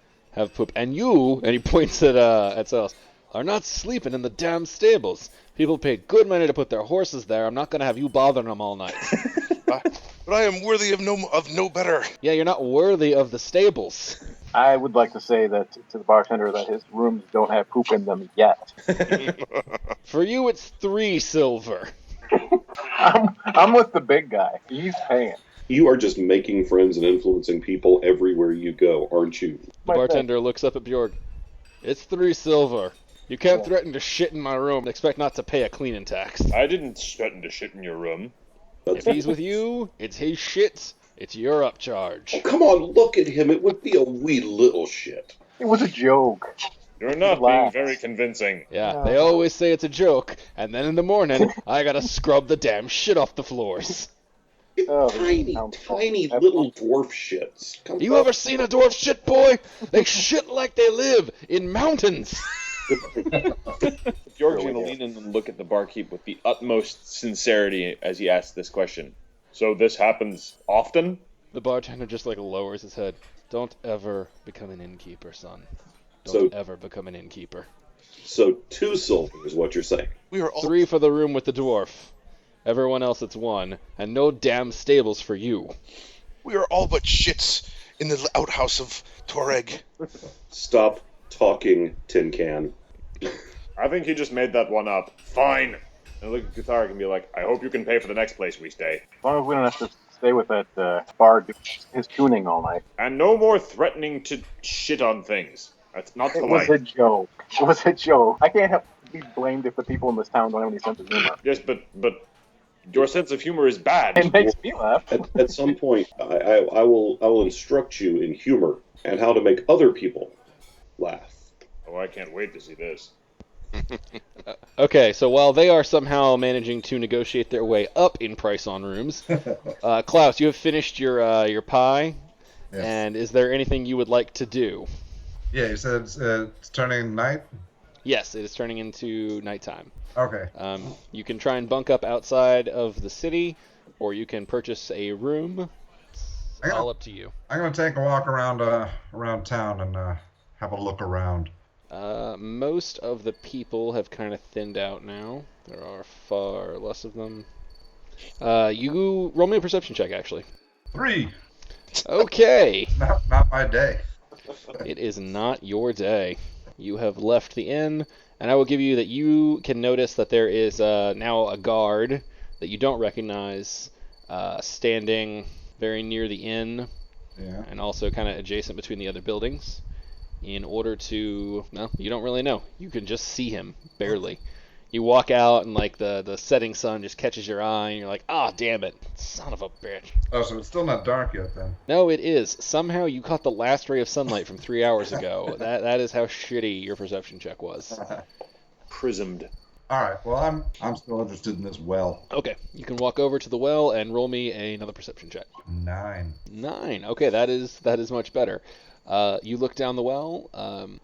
poop. And you, and he points at Silas, are not sleeping in the damn stables. People pay good money to put their horses there. I'm not going to have you bothering them all night. But I am worthy of no better. Yeah, you're not worthy of the stables. I would like to say that to the bartender that his rooms don't have poop in them yet. For you, it's 3 silver. I'm with the big guy. He's paying. You are just making friends and influencing people everywhere you go, aren't you? The bartender looks up at Bjorg. It's 3 silver. You can't threaten to shit in my room and expect not to pay a cleaning tax. I didn't threaten to shit in your room. If he's with you, it's his shit. It's your upcharge. Oh, come on, look at him. It would be a wee little shit. It was a joke. You're not Relax. being very convincing. Yeah, they always say it's a joke, and then in the morning, I gotta scrub the damn shit off the floors. Oh, Tiny little dwarf shits. Come You on. ever seen a dwarf shit, boy? They shit like they live in mountains. George's going to lean in and look at the barkeep with the utmost sincerity as he asks this question. So this happens often? The bartender just lowers his head. Don't ever become an innkeeper, son. Don't ever become an innkeeper. So 2 silver is what you're saying. We are all 3 for the room with the dwarf. Everyone else it's 1, and no damn stables for you. We are all but shits in the outhouse of Tuareg. Stop talking, Tin Can. I think he just made that one up. Fine. And look at Guitar and be like, I hope you can pay for the next place we stay. As long as we don't have to stay with that bard doing his tuning all night. And no more threatening to shit on things. That's not It was polite. a joke. It was a joke. I can't be blamed if the people in this town don't have any sense of humor. Yes, but your sense of humor is bad. It makes me laugh. At some point, I will instruct you in humor and how to make other people laugh. Oh, I can't wait to see this. Okay, so while they are somehow managing to negotiate their way up in price on rooms, Klaus, you have finished your pie, Yes. and is there anything you would like to do? Yeah, you said it's turning night? Yes, it is turning into nighttime. Okay. You can try and bunk up outside of the city, or you can purchase a room. It's all up to you. I'm going to take a walk around town and have a look around. Most of the people have kind of thinned out now. There are far less of them. You roll me a perception check, actually. 3. Okay. Not my day. It is not your day. You have left the inn, and I will give you that you can notice that there is now a guard that you don't recognize standing very near the inn, Yeah. and also kind of adjacent between the other buildings. In order to, well, you don't really know. You can just see him, barely. You walk out and the setting sun just catches your eye and you're like, ah, damn it, son of a bitch. Oh, so it's still not dark yet then. No, it is. Somehow you caught the last ray of sunlight from 3 hours ago. That is how shitty your perception check was. Prismed. All right. Well, I'm still interested in this well. Okay, you can walk over to the well and roll me another perception check. 9. 9. Okay, that is much better. You look down the well.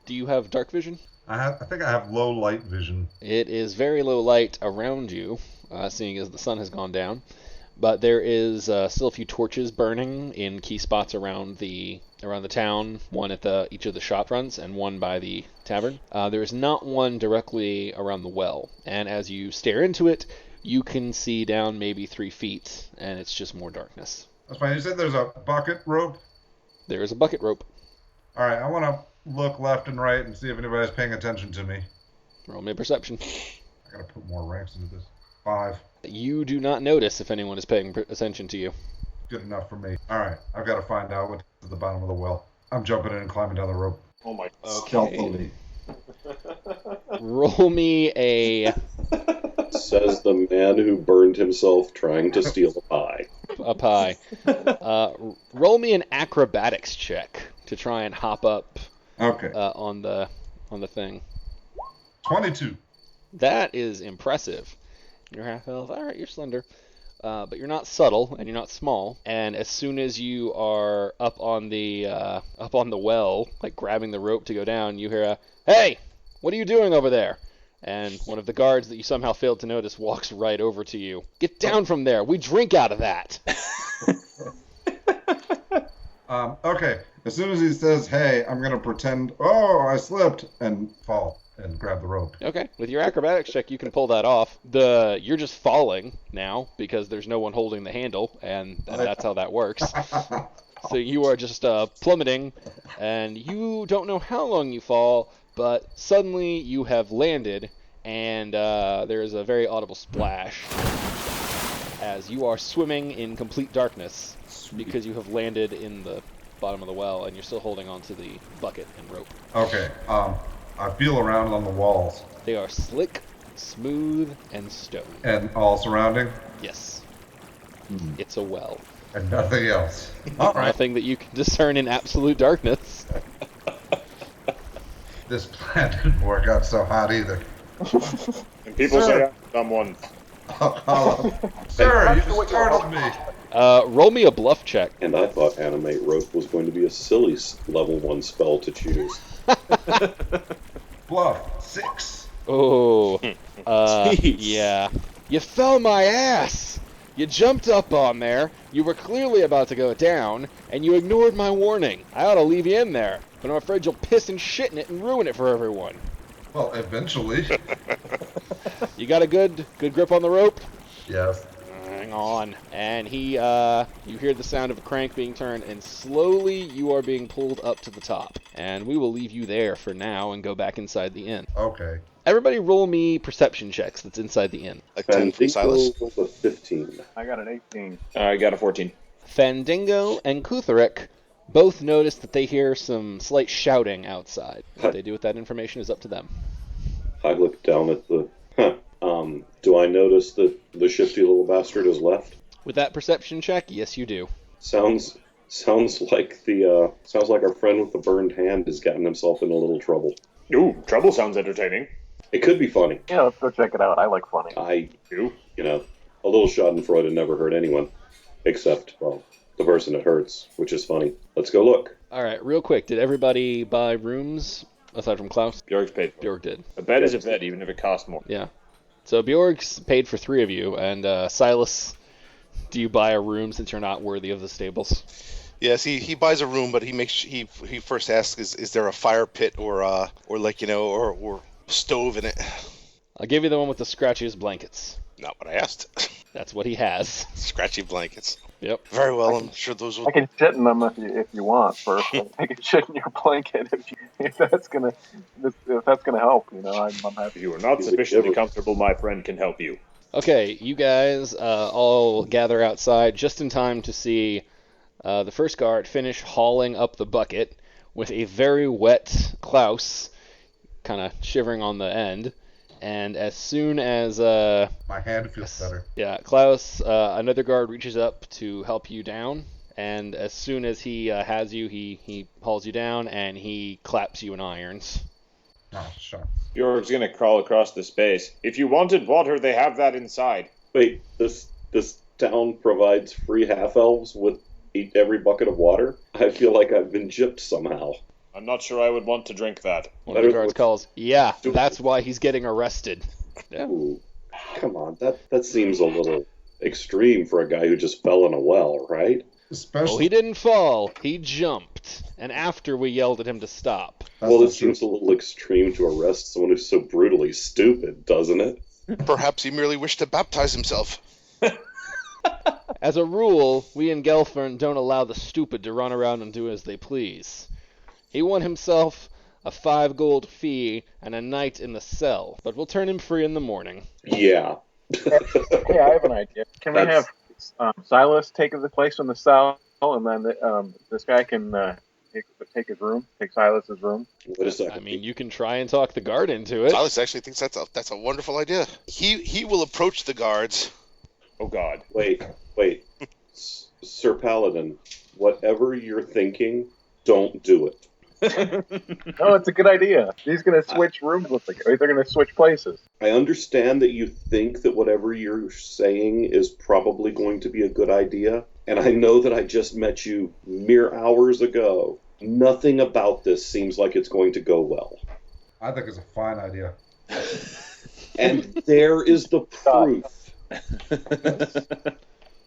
Do you have dark vision? I think I have low light vision. It is very low light around you, seeing as the sun has gone down. But there is still a few torches burning in key spots around the town. One at each of the shop fronts and one by the tavern. There is not one directly around the well. And as you stare into it, you can see down maybe 3 feet, and it's just more darkness. That's fine. You said there's a bucket rope? There is a bucket rope. All right. I want to look left and right and see if anybody's paying attention to me. Roll me a perception. I got to put more ranks into this. 5. You do not notice if anyone is paying attention to you. Good enough for me. All right. I've got to find out what's at the bottom of the well. I'm jumping in and climbing down the rope. Oh my Okay. Roll me a Says the man who burned himself trying to steal a pie. A pie. Roll me an acrobatics check to try and hop up Okay. on the thing. 22. That is impressive. You're half elf. All right, you're slender. But you're not subtle and you're not small. And as soon as you are up on the well, like grabbing the rope to go down, you hear a, "Hey, what are you doing over there?" And one of the guards that you somehow failed to notice walks right over to you. "Get down from there. We drink out of that." Okay. As soon as he says, "Hey," I'm gonna pretend, "Oh, I slipped," and fall and grab the rope. Okay, with your acrobatics check, you can pull that off. You're just falling now because there's no one holding the handle, and that's how that works. So you are just plummeting, and you don't know how long you fall, but suddenly you have landed, and there is a very audible splash as you are swimming in complete darkness because you have landed in the bottom of the well, and you're still holding onto the bucket and rope. Okay. I feel around on the walls. They are slick, smooth, and stone. And all surrounding? Yes. It's a well. And nothing else. All right. Nothing that you can discern in absolute darkness. This plan didn't work out so hot either. And people say I'm someone. Sir, you startled me. Roll me a bluff check. And I thought Animate Rope was going to be a silly level 1 spell to choose. Bluff. 6. Oh. Jeez. Yeah. You fell my ass! You jumped up on there, you were clearly about to go down, and you ignored my warning. I ought to leave you in there, but I'm afraid you'll piss and shit in it and ruin it for everyone. Well, eventually. You got a good grip on the rope? Yes. Hang on. And you hear the sound of a crank being turned, and slowly you are being pulled up to the top. And we will leave you there for now and go back inside the inn. Okay. Everybody roll me perception checks that's inside the inn. Like 10 from Silas. Fandango, a 15. I got an 18. I got a 14. Fandango and Kutherick both notice that they hear some slight shouting outside. What they do with that information is up to them. I look down at the... do I notice that the shifty little bastard has left? With that perception check, yes you do. Sounds like our friend with the burned hand has gotten himself in a little trouble. Ooh, trouble sounds entertaining. It could be funny. Yeah, let's go check it out. I like funny. I, You? a little Schadenfreude never hurt anyone. Except, well, the person it hurts, which is funny. Let's go look. Alright, real quick, did everybody buy rooms aside from Klaus? Bjork's paid for it. Bjork did. A bet is a bet, even if it costs more. Yeah. So Bjork's paid for 3 of you, and Silas, do you buy a room since you're not worthy of the stables? Yes, he buys a room, but he first asks, is there a fire pit or stove in it? I'll give you the one with the scratchiest blankets. Not what I asked. That's what he has. Scratchy blankets. Yep. Very well, I'm sure those will... I can shit in them if you want first. I can shit in your blanket if that's gonna help. I'm happy. If you are not sufficiently comfortable, my friend can help you. Okay, you guys all gather outside just in time to see the first guard finish hauling up the bucket with a very wet Klaus kind of shivering on the end. And as soon as... My hand feels better. Yeah, Klaus, another guard reaches up to help you down. And as soon as he has you, he hauls you down and he claps you in irons. Oh, sure. Bjork's gonna crawl across the space. If you wanted water, they have that inside. Wait, this town provides free half-elves with every bucket of water? I feel like I've been gypped somehow. I'm not sure I would want to drink that. One of the guards calls, "Yeah, that's why he's getting arrested." Yeah. Ooh, come on, that seems a little extreme for a guy who just fell in a well, right? Especially... Oh, he didn't fall. He jumped. And after we yelled at him to stop. Well, it seems a little extreme to arrest someone who's so brutally stupid, doesn't it? Perhaps he merely wished to baptize himself. As a rule, we in Galfern don't allow the stupid to run around and do as they please. He won himself a 5 gold fee and a night in the cell, but we'll turn him free in the morning. Yeah. Hey, I have an idea. Can we have Silas take the place in the cell, and then this guy can take his room, take Silas's room. Wait a second. I mean, you can try and talk the guard into it. Silas actually thinks that's a wonderful idea. He will approach the guards. Oh God. Wait. Sir Paladin, whatever you're thinking, don't do it. No, it's a good idea. He's going to switch rooms with the guy. They're going to switch places. I understand that you think that whatever you're saying is probably going to be a good idea, and I know that I just met you mere hours ago. Nothing about this seems like it's going to go well. I think it's a fine idea. And there is the proof.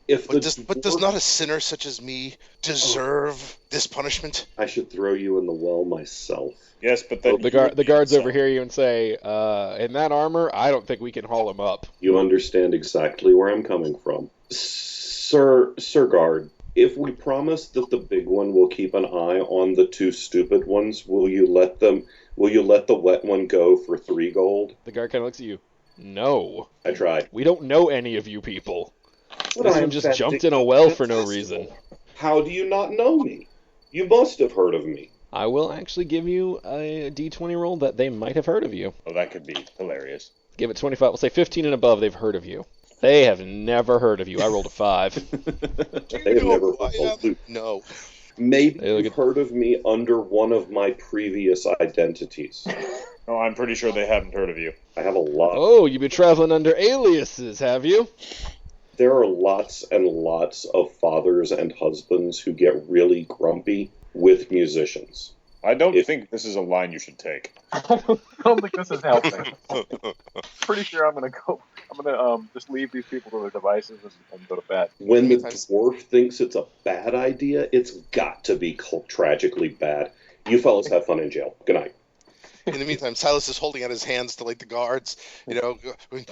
But does not a sinner such as me deserve this punishment? I should throw you in the well myself. Yes, but then The guards overhear you and say, in that armor, I don't think we can haul him up. You understand exactly where I'm coming from. Sir Guard, if we promise that the big one will keep an eye on the two stupid ones, will you let the wet one go for 3 gold? The guard kind of looks at you. No. I tried. We don't know any of you people. But This I'm one just that jumped in a well for no reason. How do you not know me? You must have heard of me. I will actually give you a d20 roll that they might have heard of you. Oh, that could be hilarious. Give it 25. We'll say 15 and above, they've heard of you. They have never heard of you. I rolled a 5. They have never heard of you. No. Maybe Hey, look you've at- heard of me under one of my previous identities. Oh, I'm pretty sure they haven't heard of you. I have a lot. Oh, you've been traveling under aliases, have you? There are lots and lots of fathers and husbands who get really grumpy with musicians. I don't think this is a line you should take. I don't think this is helping. Pretty sure I'm going to just leave these people to their devices and go to bed. When the dwarf thinks it's a bad idea, it's got to be tragically bad. You fellas have fun in jail. Good night. In the meantime, Silas is holding out his hands to like the guards.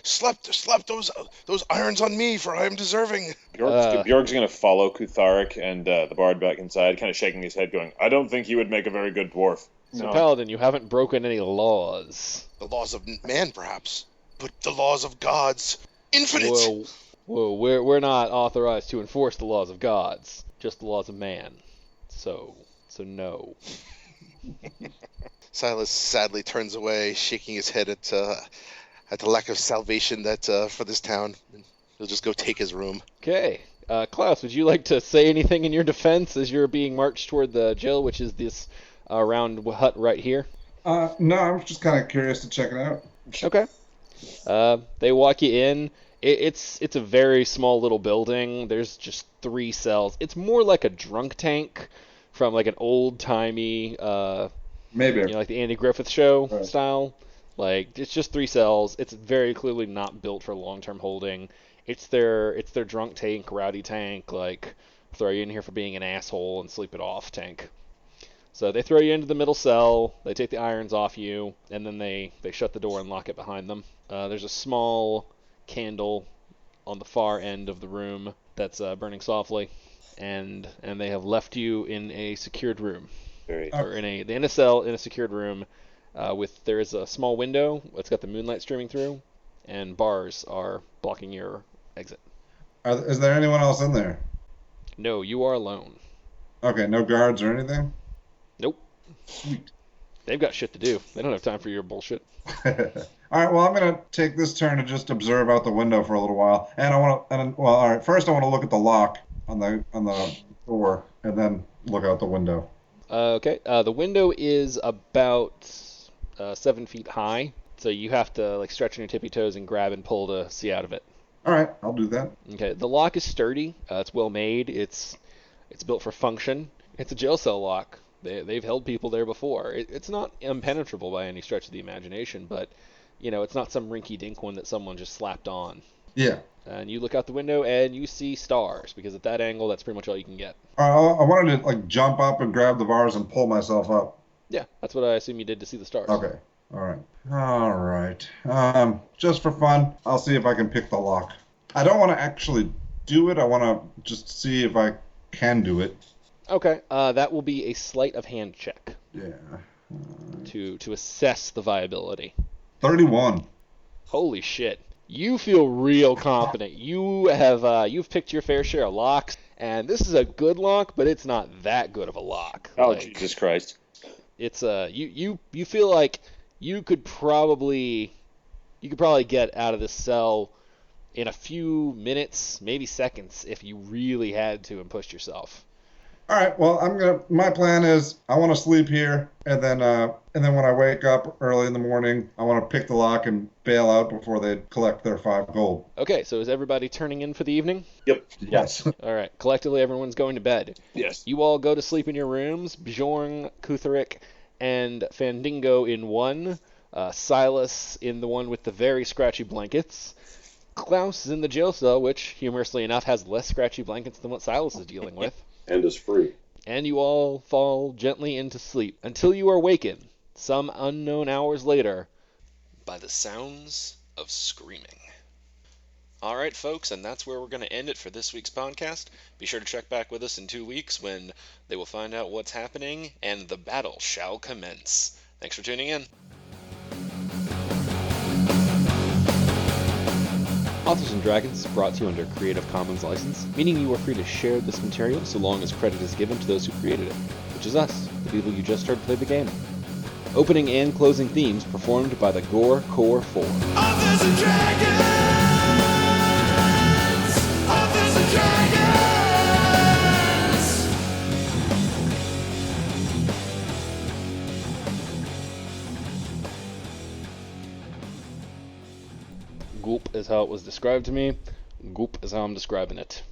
Slap those irons on me, for I am deserving. Bjorg's going to follow Kutharik and the bard back inside, kind of shaking his head, going, I don't think he would make a very good dwarf. So, Paladin, you haven't broken any laws. The laws of man, perhaps, but the laws of gods, infinite. Whoa, we're not authorized to enforce the laws of gods, just the laws of man. So no. Silas sadly turns away, shaking his head at the lack of salvation that for this town. He'll just go take his room. Okay. Klaus, would you like to say anything in your defense as you're being marched toward the jail, which is this round hut right here? No, I'm just kind of curious to check it out. Okay. They walk you in. It's a very small little building. There's just 3 cells. It's more like a drunk tank from like an old-timey... Maybe. like the Andy Griffith Show Right. style. Like, it's just 3 cells. It's very clearly not built for long-term holding. It's their drunk tank, rowdy tank, like, throw you in here for being an asshole and sleep it off tank. So they throw you into the middle cell, they take the irons off you, and then they shut the door and lock it behind them. There's a small candle on the far end of the room that's burning softly, and they have left you in a secured room. Or in a cell in a secured room, there is a small window. It's got the moonlight streaming through, and bars are blocking your exit. Is there anyone else in there? No, you are alone. Okay, no guards or anything? Nope. Sweet. They've got shit to do. They don't have time for your bullshit. All right, well, I'm going to take this turn to just observe out the window for a little while. And all right, first I want to look at the lock on the door, and then look out the window. Okay. The window is about 7 feet high, so you have to like stretch on your tippy toes and grab and pull to see out of it. All right, I'll do that. Okay. The lock is sturdy. It's well made. It's built for function. It's a jail cell lock. They've held people there before. It's not impenetrable by any stretch of the imagination, but it's not some rinky-dink one that someone just slapped on. Yeah. And you look out the window and you see stars, because at that angle, that's pretty much all you can get. I wanted to like jump up and grab the bars and pull myself up. Yeah, that's what I assume you did to see the stars. Okay. All right. Just for fun, I'll see if I can pick the lock. I don't want to actually do it. I want to just see if I can do it. Okay. That will be a sleight of hand check. Yeah. To assess the viability. 31. Holy shit. You feel real confident. You've picked your fair share of locks, And this is a good lock, but it's not that good of a lock. Oh, Like, Jesus Christ. it's you feel like you could probably get out of this cell in a few minutes, maybe seconds, if you really had to and pushed yourself. All right. Well, my plan is I want to sleep here, and then when I wake up early in the morning, I want to pick the lock and bail out before they collect their 5 gold. Okay, so is everybody turning in for the evening? Yep. Yes. All right. Collectively, everyone's going to bed. Yes. You all go to sleep in your rooms. Bjorn, Kutherick, and Fandango in one. Silas in the one with the very scratchy blankets. Klaus is in the jail cell, which, humorously enough, has less scratchy blankets than what Silas is dealing with. And is free. And you all fall gently into sleep until you are wakened, some unknown hours later, by the sounds of screaming. All right, folks, and that's where we're going to end it for this week's podcast. Be sure to check back with us in 2 weeks when they will find out what's happening and the battle shall commence. Thanks for tuning in. Authors and Dragons is brought to you under a Creative Commons license, meaning you are free to share this material so long as credit is given to those who created it, which is us, the people you just heard play the game. Opening and closing themes performed by the Gore Core 4. Authors and dragons! Authors and dragons! Goop is how it was described to me. Goop is how I'm describing it.